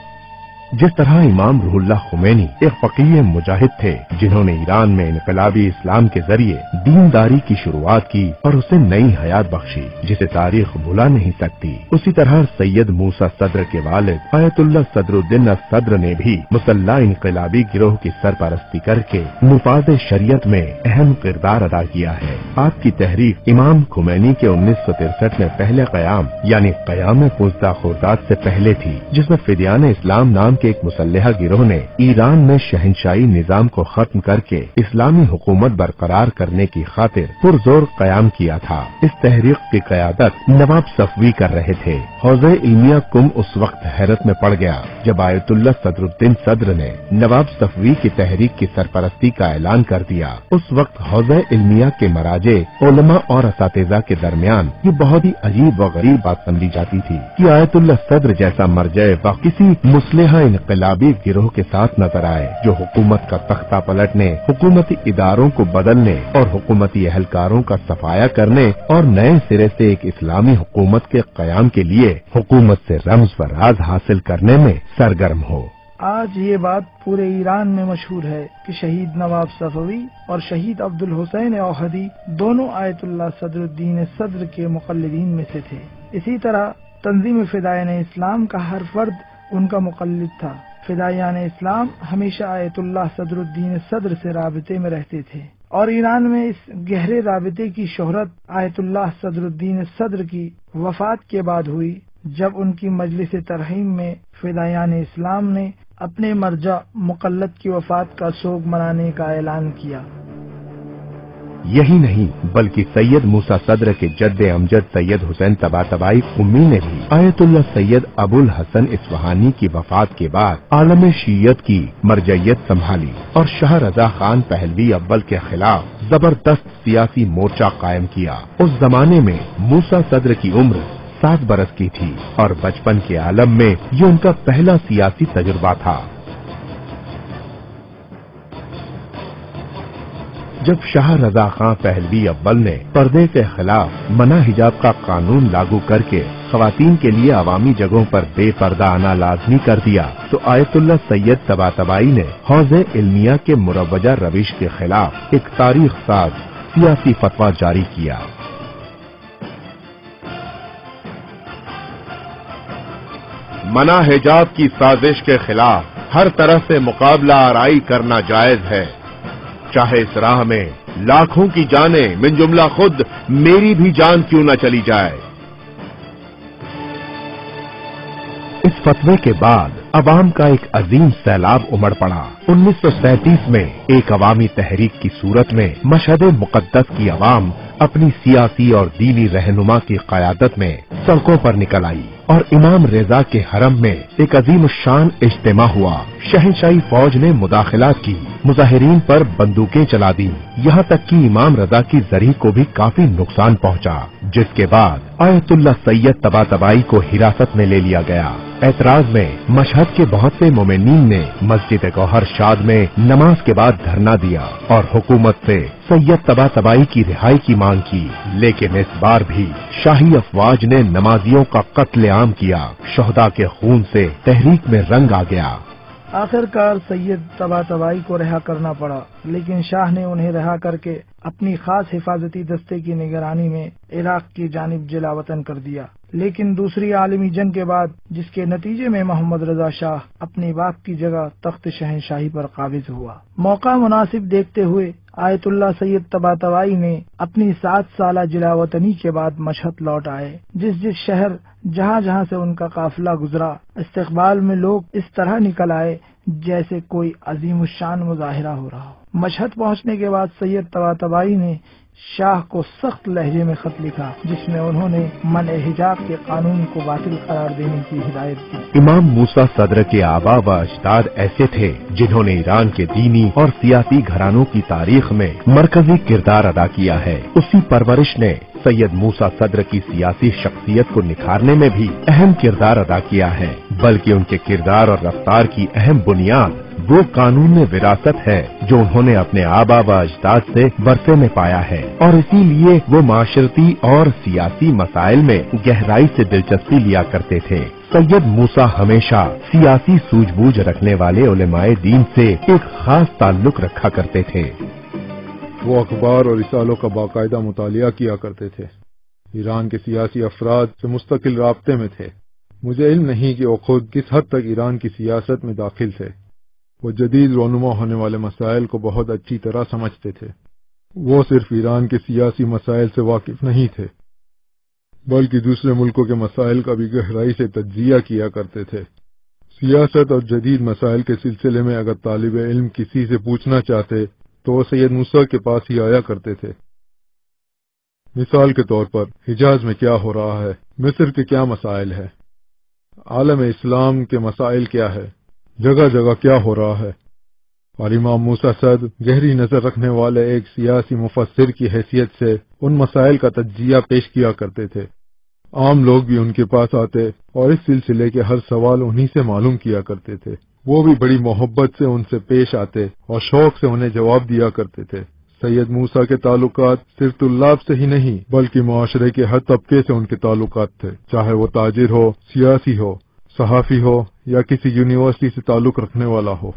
जिस तरह इमाम रूहुल्लाह खुमैनी एक फकीह मुजाहिद थे जिन्होंने ईरान में इनकलाबी इस्लाम के जरिए दीनदारी की शुरुआत की और उसे नई हयात बख्शी जिसे तारीख भुला नहीं सकती, उसी तरह सैयद मूसा सद्र के वालिद आयतुल्लाह सदरुद्दीन सद्र ने भी मुसल्ला इनकलाबी गिरोह की सरपरस्ती करके निफाज शरीयत में अहम किरदार अदा किया है। आपकी तहरीक इमाम खुमैनी के 1963 में पहले क़याम यानी क़याम 15 खुर्दाद से पहले थी, जिसमें फिदियान इस्लाम नाम के एक मुसल्लह गिरोह ने ईरान में शहनशाही निजाम को खत्म करके इस्लामी हुकूमत बरकरार करने की खातिर पुरजोर कयाम किया था। इस तहरीक की क़यादत नवाब सफवी कर रहे थे। हौज़े इल्मिया कुम उस वक्त हैरत में पड़ गया जब आयतुल्लाह सदरुद्दीन सद्र ने नवाब सफवी की तहरीक की सरपरस्ती का ऐलान कर दिया। उस वक्त हौज़े इल्मिया के मराजे, उलमा और असातिज़ा के दरमियान ये बहुत ही अजीब व गरीब बात समझी जाती थी कि आयतुल्लाह सद्र जैसा मरजे व किसी मुस्लिहा इनकलाबी गिरोह के साथ नजर आए जो हुकूमत का तख्ता पलटने, हुकूमती इदारों को बदलने और हुकूमती एहलकारों का सफाया करने और नए सिरे से एक इस्लामी हुकूमत के कयाम के लिए हुकूमत से रम्ज व राज हासिल करने में सरगर्म हो। आज ये बात पूरे ईरान में मशहूर है कि शहीद नवाब सफवी और शहीद अब्दुल हुसैन औहदी दोनों आयतुल्लाह सदरुद्दीन सद्र के मुक़ल्लिदीन में से थे। इसी तरह तंजीम फिदायान इस्लाम का हर फर्द उनका मुक़ल्लिद था। फिदायान इस्लाम हमेशा आयतुल्लाह सदरुद्दीन सद्र से राबिते में रहते थे और ईरान में इस गहरे राबिते की शोहरत आयतुल्लाह सदरुद्दीन सद्र की वफात के बाद हुई, जब उनकी मजलिस तरहीम में फिदायान इस्लाम ने अपने मर्जा मुक़ल्लद की वफात का सोग मनाने का ऐलान किया। यही नहीं बल्कि सैयद मूसा सद्र के जद्दे अमजद सैयद हुसैन तबातबाई उम्मी ने भी आयतुल्लाह सैयद अबुल हसन इस्फहानी की वफात के बाद आलम शीयत की मरजयत संभाली और शाह रजा खान पहलवी अव्वल के खिलाफ जबरदस्त सियासी मोर्चा कायम किया। उस जमाने में मूसा सद्र की उम्र 7 बरस की थी और बचपन के आलम में ये उनका पहला सियासी तजुर्बा था। जब शाह रजा खां पहलवी अव्वल ने पर्दे के खिलाफ मना हिजाब का कानून लागू करके खवातीन के लिए अवामी जगहों पर बेपर्दा आना लाजमी कर दिया, तो आयतुल्लाह सैयद तबातबाई ने हौज़े इल्मिया के मुरव्वजा रविश के खिलाफ एक तारीख साज सियासी फतवा जारी किया। मना हिजाब की साजिश के खिलाफ हर तरह से मुकाबला आराई करना जायज है, चाहे इस राह में लाखों की जानें मिन जुमला खुद मेरी भी जान क्यों न चली जाए। इस फतवे के बाद अवाम का एक अजीम सैलाब उमड़ पड़ा। 1937 में एक अवामी तहरीक की सूरत में मशहद मुक़द्दस की अवाम अपनी सियासी और दीनी रहनुमा की क़यादत में सड़कों पर निकल आई और इमाम रेजा के हरम में एक अजीम शान इज्तिमा हुआ। शहंशाही फौज ने मुदाखिलात की, मुजाहिरीन पर बंदूकें चला दी, यहाँ तक कि इमाम रजा की जरी को भी काफी नुकसान पहुँचा, जिसके बाद आयतुल्लाह सैयद तबातबाई को हिरासत में ले लिया गया। ऐतराज में मशहद के बहुत से मोमिनीन ने मस्जिद गौहर शाद में नमाज के बाद धरना दिया और हुकूमत से सैयद तबातबाई की रिहाई की मांग की, लेकिन इस बार भी शाही अफवाज ने नमाजियों का कत्लेआम किया। शहदा के खून से तहरीक में रंग आ गया। आखिरकार सैयद तबातबाई को रिहा करना पड़ा, लेकिन शाह ने उन्हें रिहा करके अपनी खास हिफाजती दस्ते की निगरानी में इराक की जानिब जलावतन कर दिया। लेकिन दूसरी आलमी जंग के बाद, जिसके नतीजे में मोहम्मद रजा शाह अपने बाप की जगह तख्त शहंशाही पर काबिज हुआ, मौका मुनासिब देखते हुए आयतुल्लाह सैयद तबातबाई ने अपनी 7 साला जलावतनी के बाद मशहद लौट आए। जिस शहर जहाँ से उनका काफिला गुजरा, इस्तकबाल में लोग इस तरह निकल आए जैसे कोई अजीमुशान मुजाहिरा हो रहा हो। मशहद पहुँचने के बाद सैयद तबातबाई ने शाह को सख्त लहजे में खत लिखा, जिसमें उन्होंने मन हिजाब के कानून को बातिल करार देने की हिदायत की। इमाम मूसा सदर के आबा व अजदाद ऐसे थे जिन्होंने ईरान के दीनी और सियासी घरानों की तारीख में मरकजी किरदार अदा किया है। उसी परवरिश ने सैयद मूसा सदर की सियासी शख्सियत को निखारने में भी अहम किरदार अदा किया है, बल्कि उनके किरदार और रफ्तार की अहम बुनियाद वो कानून विरासत है जो उन्होंने अपने आबा व अजदाद से वर्से में पाया है, और इसीलिए वो माशरती और सियासी मसाइल में गहराई से दिलचस्पी लिया करते थे। सैयद मूसा हमेशा सियासी सूझबूझ रखने वाले उलेमाए दीन से एक खास ताल्लुक रखा करते थे। वो अखबार और रिसालों का बाकायदा मुतालिया किया करते थे। ईरान के सियासी अफराद से मुस्तकिल राब्ते में थे। मुझे इल्म नहीं कि वो खुद किस हद तक ईरान की सियासत में दाखिल थे। वो जदीद रोनुमा होने वाले मसाइल को बहुत अच्छी तरह समझते थे। वो सिर्फ ईरान के सियासी मसाइल से वाकिफ नहीं थे, बल्कि दूसरे मुल्कों के मसाइल का भी गहराई से तज्जिया किया करते थे। सियासत और जदीद मसाइल के सिलसिले में अगर तालिब इल्म किसी से पूछना चाहते तो वो सैयद मूसा के पास ही आया करते थे। मिसाल के तौर पर हिजाज में क्या हो रहा है, मिस्र के क्या मसाइल है, आलम इस्लाम के मसाइल क्या है, जगह जगह क्या हो रहा है। और इमाम मूसा सद गहरी नजर रखने वाले एक सियासी मुफस्सिर की हैसियत से उन मसाइल का तज्जिया पेश किया करते थे। आम लोग भी उनके पास आते और इस सिलसिले के हर सवाल उन्हीं से मालूम किया करते थे। वो भी बड़ी मोहब्बत से उनसे पेश आते और शौक से उन्हें जवाब दिया करते थे। सैयद मूसा के ताल्लुकात सिर्फ तुल्लाब से ही नहीं, बल्कि मुआशरे के हर तबके से उनके ताल्लुकात थे, चाहे वो ताजिर हो, सियासी हो, सहाफी हो या किसी यूनिवर्सिटी से ताल्लुक रखने वाला हो।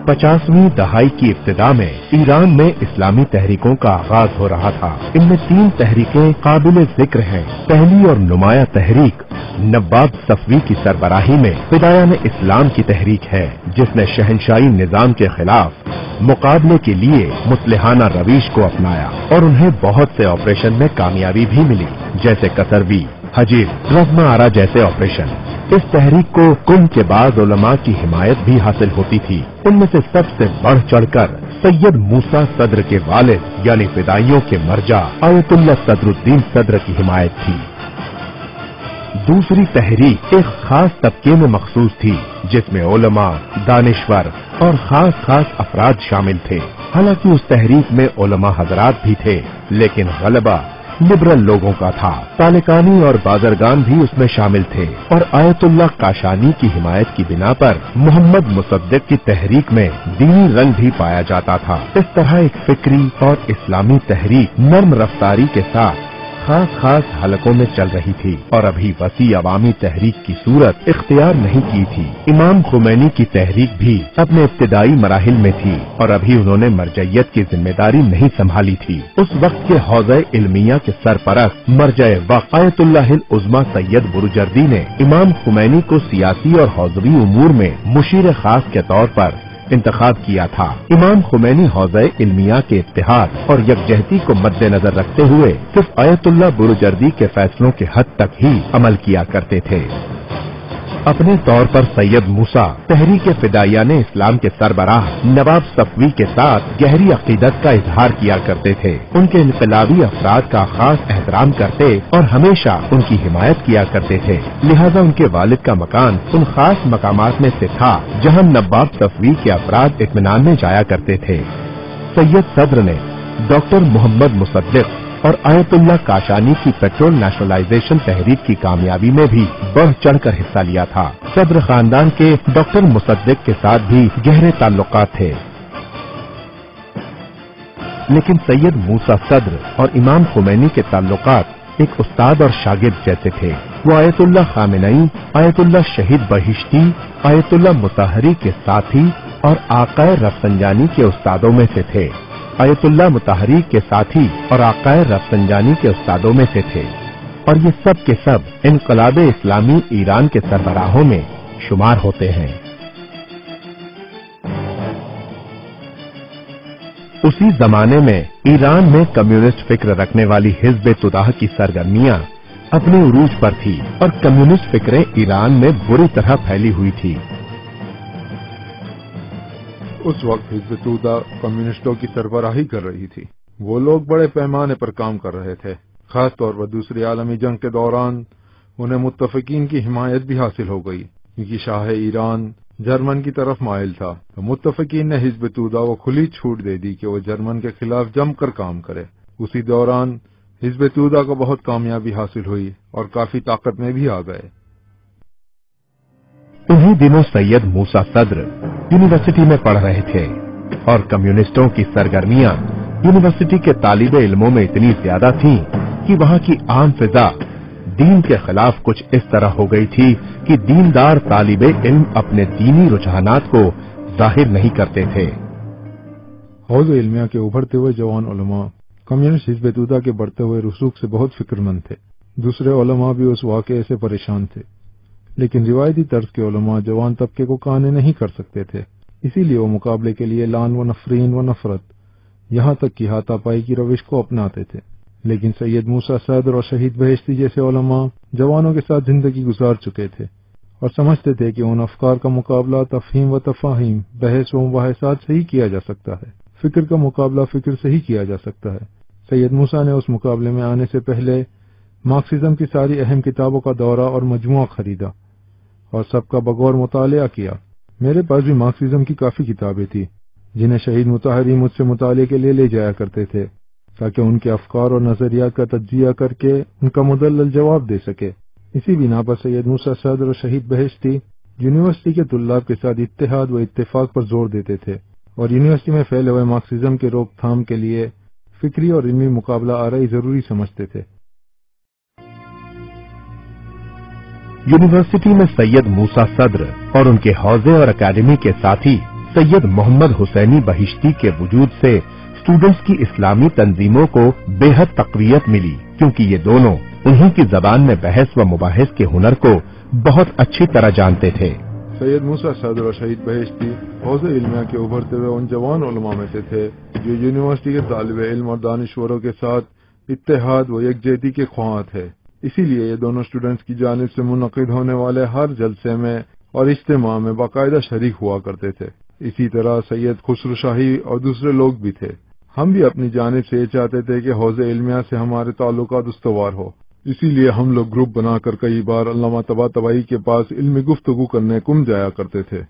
50वीं दहाई की इब्तिदा में ईरान में इस्लामी तहरीकों का आगाज हो रहा था। इनमें 3 तहरीकें काबिल जिक्र हैं। पहली और नुमाया तहरीक नवाब सफवी की सरबराही में फिदायान इस्लाम की तहरीक है, जिसने शहंशाही निजाम के खिलाफ मुकाबले के लिए मुस्लिहाना रवीश को अपनाया और उन्हें बहुत से ऑपरेशन में कामयाबी भी मिली, जैसे कसरवी, हजीर, रज़्मा आरा जैसे ऑपरेशन। इस तहरीक को कुम के बाद उलमा की हिमायत भी हासिल होती थी। उनमें से सबसे बढ़ चढ़कर सैयद मूसा सदर के वालिद यानी फिदाइयों के मर्जा आयतुल्लाह सदरुद्दीन सदर की हिमायत थी। दूसरी तहरीक एक खास तबके में मखसूस थी, जिसमें उलमा, दानिश्वर और खास अफराद शामिल थे। हालांकि उस तहरीक में उलमा हजरात भी थे, लेकिन गलबा लिबरल लोगों का था। तालिकानी और बाजरगान भी उसमें शामिल थे और आयतुल्लाह काशानी की हिमायत की बिना पर मोहम्मद मुसद्दिक की तहरीक में दीनी रंग भी पाया जाता था। इस तरह एक फिक्री और इस्लामी तहरीक नर्म रफ्तारी के साथ खास हलकों में चल रही थी और अभी वसी अवामी तहरीक की सूरत इख्तियार नहीं की थी। इमाम खुमैनी की तहरीक भी अपने इब्तिदाई मराहिल में थी और अभी उन्होंने मरजइयत की जिम्मेदारी नहीं संभाली थी। उस वक्त के हौज़े इल्मिया के सरपरस्त मरजए वक्त आयतुल्लाहिल उज़्मा सैयद बुरुजर्दी ने इमाम खुमैनी को सियासी और हौज़वी उमूर में मुशीर खास के तौर पर इंतखाब किया था। इमाम खुमैनी हौज़े इल्मिया के इत्तेहाद और यकजहती को मद्देनजर रखते हुए सिर्फ आयतुल्लाह बुरुजर्दी के फैसलों के हद तक ही अमल किया करते थे। अपने तौर पर सैयद मूसा तहरीक फिदाइया ने इस्लाम के सरबराह नवाब सफवी के साथ गहरी अकीदत का इजहार किया करते थे। उनके इनकलाबी अफराद का खास एहतराम करते और हमेशा उनकी हिमायत किया करते थे। लिहाजा उनके वालिद का मकान उन खास मकामात में से था जहां नवाब सफवी के अफराद इत्मीनान में जाया करते थे। सैयद सद्र ने डॉक्टर मोहम्मद मुसद्दिक और आयतुल्लाह काशानी की पेट्रोल नेशनलाइजेशन तहरीक की कामयाबी में भी बढ़ चढ़कर हिस्सा लिया था। सद्र खानदान के डॉक्टर मुसद्दिक के साथ भी गहरे ताल्लुकात थे, लेकिन सैयद मूसा सद्र और इमाम खुमैनी के ताल्लुकात एक उस्ताद और शागिर्द जैसे थे। वो आयतुल्लाह खामेनई, आयतुल्लाह शहीद बहिश्ती, आयतुल्लाह मुताहरी के साथी और आकाए रफसंजानी के उस्तादों में से थे। आयतुल्लाह मुताहरी के साथी और आकाए रफसंजानी के उस्तादों में से थे और ये सब के सब इनकलाब इस्लामी ईरान के सरबराहों में शुमार होते हैं। उसी जमाने में ईरान में कम्युनिस्ट फिक्र रखने वाली हिज़्ब तुदाह की सरगर्मियां अपने उरूज पर थी और कम्युनिस्ट फिक्रें ईरान में बुरी तरह फैली हुई थी। उस वक्त हिज़्ब तुदाह कम्युनिस्टों की सरबराही कर रही थी। वो लोग बड़े पैमाने पर काम कर रहे थे। खास तौर पर दूसरी आलमी जंग के दौरान उन्हें मुत्तफिकीन की हिमायत भी हासिल हो गई, क्योंकि शाह ईरान जर्मन की तरफ माइल था। तो मुत्तफिकीन ने हिज़्ब तुदाह को खुली छूट दे दी कि वो जर्मन के खिलाफ जमकर काम करे। उसी दौरान हिज़्ब तुदाह को बहुत कामयाबी हासिल हुई और काफी ताकत में भी आ गए। उन्हीं दिनों सैयद मूसा सद्र यूनिवर्सिटी में पढ़ रहे थे और कम्युनिस्टों की सरगर्मियां यूनिवर्सिटी के तालिबे इल्मों में इतनी ज्यादा थीं कि वहां की आम फिजा दीन के खिलाफ कुछ इस तरह हो गई थी कि दीनदार तालिबे इल्म अपने दीनी रुझानात को जाहिर नहीं करते थे। हौज़े इल्मिया के उभरते हुए जवान उलमा कम्युनिस्ट हिज़्ब तुदाह के बढ़ते हुए रसूख से बहुत फिक्रमंद थे। दूसरे उलमा भी उस वाक़े से परेशान थे, लेकिन रिवायती तर्ज के उलमा जवान तबके को काने नहीं कर सकते थे। इसीलिए वो मुकाबले के लिए लान व नफरीन व नफरत यहाँ तक कि हाथापाई की रविश को अपनाते थे। लेकिन सैयद मूसा सद्र और शहीद बहिश्ती जैसे उलमा जवानों के साथ जिंदगी गुजार चुके थे और समझते थे कि उन अफकार का मुकाबला तफहीम व तफाहीम, बहस व मुबाहिसात से ही किया जा सकता है। फिक्र का मुकाबला फिक्र से ही किया जा सकता है। सैयद मूसा ने उस मुकाबले में आने से पहले मार्क्सिज्म की सारी अहम किताबों का दौरा और मजमुआ खरीदा और सबका बगौर मुतालिया किया। मेरे पास भी मार्क्सिज्म की काफी किताबें थी जिन्हें शहीद मुताहरी मुझसे मुताले के लिए ले जाया करते थे ताकि उनके अफकार और नजरियात का तज्जिया करके उनका मुदल्लल जवाब दे सके। इसी बिना पर सैयद मूसा सद्र और शहीद बहिश्ती यूनिवर्सिटी के तुल्लाब के साथ इत्तेहाद व इत्तेफाक पर जोर देते थे और यूनिवर्सिटी में फैले हुए मार्क्सिज्म के रोकथाम के लिए फिक्री और इल्मी मुकाबला आराई जरूरी समझते थे। यूनिवर्सिटी में सैयद मूसा सद्र और उनके हौजे और अकेडमी के साथी सैयद मोहम्मद हुसैनी बहिश्ती के वजूद से स्टूडेंट्स की इस्लामी तंजीमों को बेहद तक़वियत मिली, क्योंकि ये दोनों उन्हीं की जबान में बहस व मुबाहिस के हुनर को बहुत अच्छी तरह जानते थे। सैयद मूसा सद्र और शहीद बहिश्ती हौज़े इल्मिया के उभरते हुए उन जवान उलमा में से थे जो यूनिवर्सिटी के तालिबे इल्म और दानिश्वरों के साथ इत्तेहाद व यकजहती के ख्वाहां थे। इसीलिए ये दोनों स्टूडेंट्स की जानिब से मुनक़िद होने वाले हर जलसे में और इज्तिमा में बाकायदा शरीक हुआ करते थे। इसी तरह सैयद खुसरो शाही और दूसरे लोग भी थे। हम भी अपनी जानिब से ये चाहते थे कि हौज़े इल्मिया से हमारे ताल्लुकात उस्तवार हो। इसीलिए हम लोग ग्रुप बनाकर कई बार अल्लामा तबातबाई के पास इल्मी गुफ्तगू करने कुम जाया करते थे।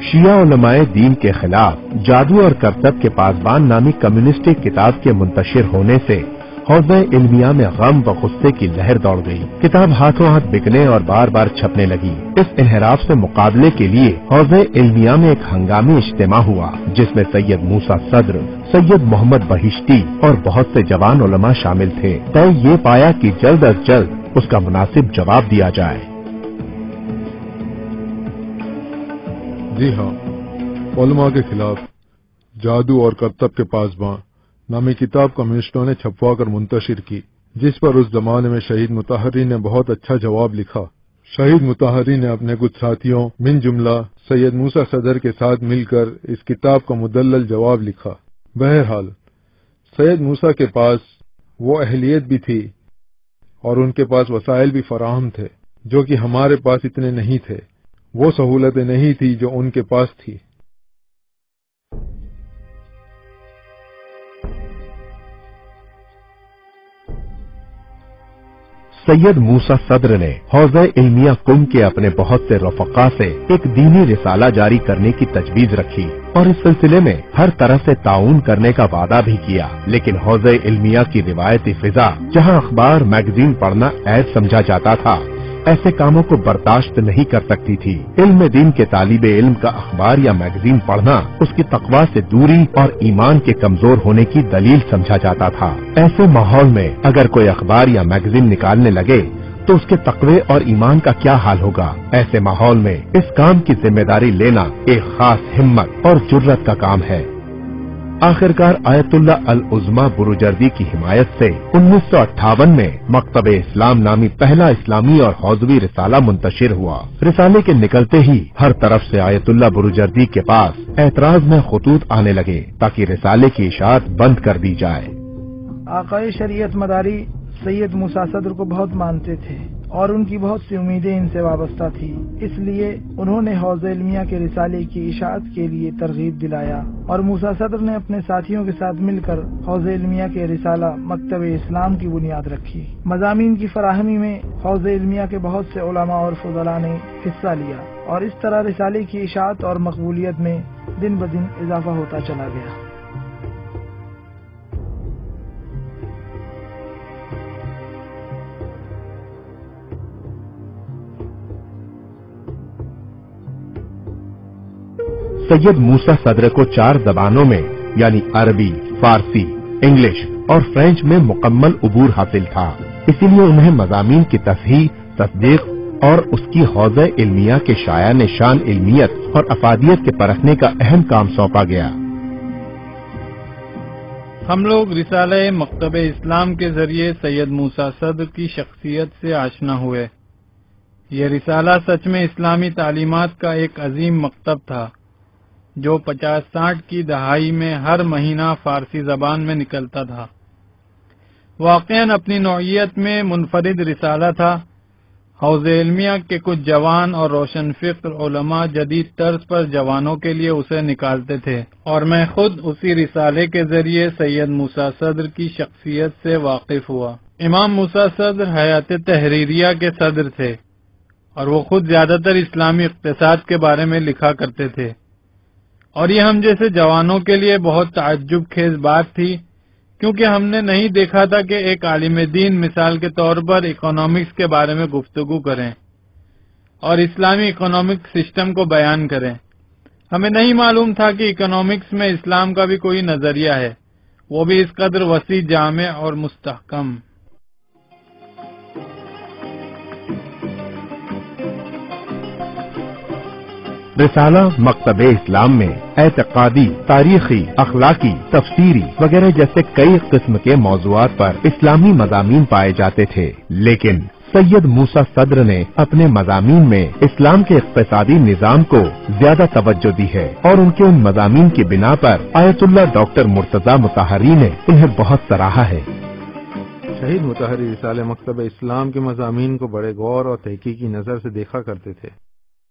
शिया उलमाए दीन के खिलाफ जादू और करतब के पासबान नामी कम्युनिस्ट किताब के मुंतशिर होने से हौज़े इल्मिया में गम व गुस्से की लहर दौड़ गई। किताब हाथों हाथ बिकने और बार बार छपने लगी। इस इन्हिराफ से मुकाबले के लिए हौज़े इल्मिया में एक हंगामी इज्तिमा हुआ जिसमें सैयद मूसा सद्र, सैयद मोहम्मद बहिश्ती और बहुत से जवान उलमा शामिल थे। तय ये पाया कि जल्द अज जल्द उसका मुनासिब जवाब दिया जाए। जी हाँ, उलमा के खिलाफ जादू और करतब के पासबान नामी किताब कम्युनिस्टों ने छपवा कर मुंतशिर की, जिस पर उस जमाने में शहीद मुताहरी ने बहुत अच्छा जवाब लिखा। شہید مطہری نے اپنے کچھ ساتھیوں من جملہ سید موسیٰ صدر کے ساتھ مل کر اس کتاب کا مدلل جواب لکھا۔ بہرحال سید موسیٰ کے پاس وہ اہلیت بھی تھی اور ان کے پاس وسائل بھی فراہم تھے جو کہ ہمارے پاس اتنے نہیں تھے، وہ سہولتیں نہیں تھی جو ان کے پاس تھی۔ سید موسیٰ صدر نے حوزہ علمیہ قم کے اپنے بہت سے رفقا سے ایک دینی رسالہ جاری کرنے کی تجویز رکھی اور اس سلسلے میں ہر طرح سے تعاون کرنے کا وعدہ بھی کیا، لیکن حوزہ علمیہ کی روایتی فضا جہاں اخبار میگزین پڑھنا عیب سمجھا جاتا تھا، ایسے کاموں کو برداشت نہیں کر سکتی تھی۔ علم دین کے طالب علم کا اخبار یا میگزین پڑھنا اس کی تقویٰ سے دوری اور ایمان کے کمزور ہونے کی دلیل سمجھا جاتا تھا۔ ایسے ماحول میں اگر کوئی اخبار یا میگزین نکالنے لگے تو اس کے تقوی اور ایمان کا کیا حال ہوگا؟ ایسے ماحول میں اس کام کی ذمہ داری لینا ایک خاص ہمت اور جرت کا کام ہے۔ آخرکار آیت اللہ العظمی بروجردی کی حمایت سے 1958 میں مکتب اسلام نامی پہلا اسلامی اور حوزوی رسالہ منتشر ہوا۔ رسالے کے نکلتے ہی ہر طرف سے آیت اللہ بروجردی کے پاس اعتراض میں خطوط آنے لگے تاکہ رسالے کی اشاعت بند کر دی جائے۔ آقائے شریعت مداری سید موسیٰ صدر کو بہت مانتے تھے اور ان کی بہت سی امیدیں ان سے وابستہ تھی، اس لیے انہوں نے حوزہ علمیہ کے رسالے کی اشاعت کے لیے ترغیب دلایا اور موسیٰ صدر نے اپنے ساتھیوں کے ساتھ مل کر حوزہ علمیہ کے رسالہ مکتب اسلام کی بنیاد رکھی۔ مضامین کی فراہمی میں حوزہ علمیہ کے بہت سے علماء اور فضلاء نے حصہ لیا اور اس طرح رسالے کی اشاعت اور مقبولیت میں دن بدن اضافہ ہوتا چلا گیا۔ سید موسیٰ صدر کو 4 زبانوں میں یعنی عربی، فارسی، انگلش اور فرینچ میں مکمل عبور حاصل تھا، اسی لیے انہیں مضامین کی تصحیح، تصدیق اور اس کی حوزہ علمیہ کے شایع نشان علمیت اور افادیت کے پرکھنے کا اہم کام سونپا گیا۔ ہم لوگ رسالہ مکتب اسلام کے ذریعے سید موسیٰ صدر کی شخصیت سے آشنا ہوئے۔ یہ رسالہ سچ میں اسلامی تعلیمات کا ایک عظیم مکتب تھا جو 50-60 کی دہائی میں ہر مہینہ فارسی زبان میں نکلتا تھا۔ واقعاً اپنی نوعیت میں منفرد رسالہ تھا۔ حوزہ علمیہ کے کچھ جوان اور روشن فکر علماء جدید طرز پر جوانوں کے لیے اسے نکالتے تھے اور میں خود اسی رسالے کے ذریعے سید موسیٰ صدر کی شخصیت سے واقف ہوا۔ امام موسیٰ صدر حیات تحریریہ کے صدر تھے اور وہ خود زیادہ تر اسلامی اقتصاد کے بارے میں لکھا کرتے تھے، اور یہ ہم جیسے جوانوں کے لیے بہت تعجب خیز بات تھی کیونکہ ہم نے نہیں دیکھا تھا کہ ایک عالم دین مثال کے طور پر اکنامکس کے بارے میں گفتگو کریں اور اسلامی اکنامک سسٹم کو بیان کریں۔ ہمیں نہیں معلوم تھا کہ اکنامکس میں اسلام کا بھی کوئی نظریہ ہے، وہ بھی اس قدر وسیع، جامع اور مستحکم۔ رسالہ مکتب اسلام میں اعتقادی، تاریخی، اخلاقی، تفسیری وغیرہ جیسے کئی قسم کے موضوعات پر اسلامی مضامین پائے جاتے تھے، لیکن سید موسیٰ صدر نے اپنے مضامین میں اسلام کے اقتصادی نظام کو زیادہ توجہ دی ہے اور ان کے ان مضامین کی بنا پر آیت اللہ ڈاکٹر مرتضیٰ مطہری نے انہیں بہت سراہا ہے۔ شہید مطہری رسالہ مکتب اسلام کے مضامین کو بڑے غور اور تحقیقی نظر سے دیکھا کرتے تھے،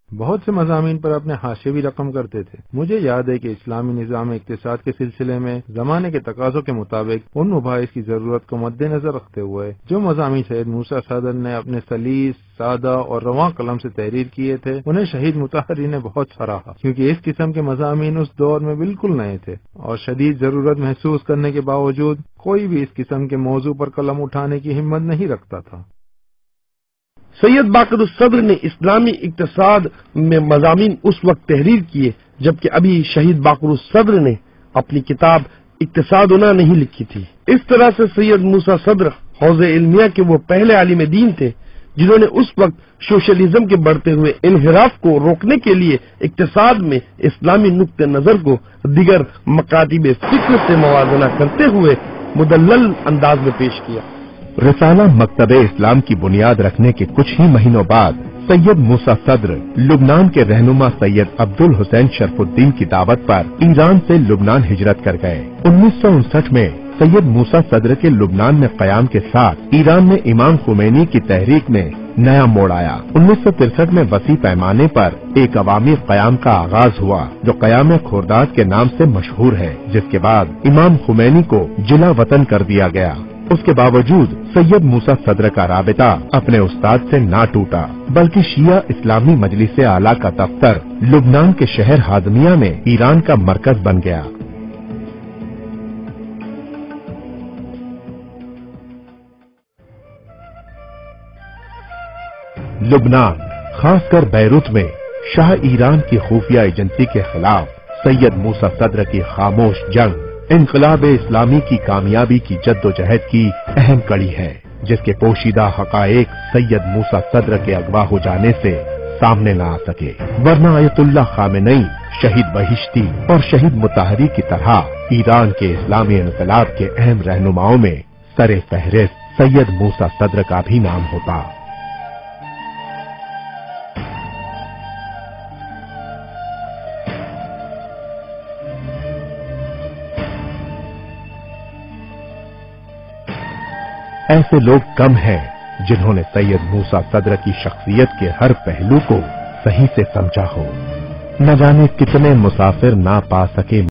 بہت سے مضامین پر اپنے حاشیے بھی رقم کرتے تھے۔ مجھے یاد ہے کہ اسلامی نظام اقتصاد کے سلسلے میں زمانے کے تقاضوں کے مطابق ان مباحث کی ضرورت کو مد نظر رکھتے ہوئے جو مضامین شہید موسیٰ صدر نے اپنے سلیس، سادہ اور رواں قلم سے تحریر کیے تھے، انہیں شہید مطہری نے بہت سراہا، کیونکہ اس قسم کے مضامین اس دور میں بالکل نئے تھے اور شدید ضرورت محسوس کرنے کے باوجود کوئی بھی اس قسم کے موضوع پر قلم اٹھانے کی ہمت نہیں رکھتا تھا۔ سید باقر الصدر نے اسلامی اقتصاد میں مضامین اس وقت تحریر کیے جبکہ ابھی شہید باقر الصدر نے اپنی کتاب اقتصادنا نہیں لکھی تھی۔ اس طرح سے سید موسیٰ صدر حوزہ علمیہ کے وہ پہلے عالم دین تھے جنہوں نے اس وقت سوشلزم کے بڑھتے ہوئے انحراف کو روکنے کے لیے اقتصاد میں اسلامی نقطہ نظر کو دیگر مکاتب فکر سے موازنہ کرتے ہوئے مدلل انداز میں پیش کیا۔ رسالہ مکتب اسلام کی بنیاد رکھنے کے کچھ ہی مہینوں بعد सैयद मूसा सद्र लुबनान के रहनुमा सैयद अब्दुल हुसैन शरफुद्दीन की दावत पर ईरान से लुबनान हिजरत कर गए। 1959 में सैयद मूसा सद्र के लुबनान में कयाम के साथ ईरान में इमाम खुमैनी की तहरीक में नया मोड़ आया। 1963 में वसी पैमाने पर एक अवामी कयाम का आगाज हुआ जो कयाम खुर्दाद के नाम से मशहूर है, जिसके बाद इमाम खुमैनी को जिला वतन कर दिया गया। उसके बावजूद सैयद मूसा सद्र का राबिता अपने उस्ताद से ना टूटा, बल्कि शिया इस्लामी मजलिस आला का दफ्तर लुबनान के शहर हाजमिया में ईरान का मरकज बन गया। लुबनान, खासकर बैरूत में शाह ईरान की खुफिया एजेंसी के खिलाफ सैयद मूसा सद्र की खामोश जंग इनकलाब इस्लामी की कामयाबी की जद्दोजहद की अहम कड़ी है, जिसके पोशीदा हकायक सैयद मूसा सद्र के अगवा हो जाने से सामने न आ सके, वरना आयतुल्लाह खामेनी, शहीद बहिश्ती और शहीद मुताहरी की तरह ईरान के इस्लामी इनकलाब के अहम रहनुमाओं में सरे फहरिस्त सैयद मूसा सद्र का भी नाम होता। ऐसे लोग कम हैं जिन्होंने सैयद मूसा सद्र की शख्सियत के हर पहलू को सही से समझा हो। न जाने कितने मुसाफिर ना पा सके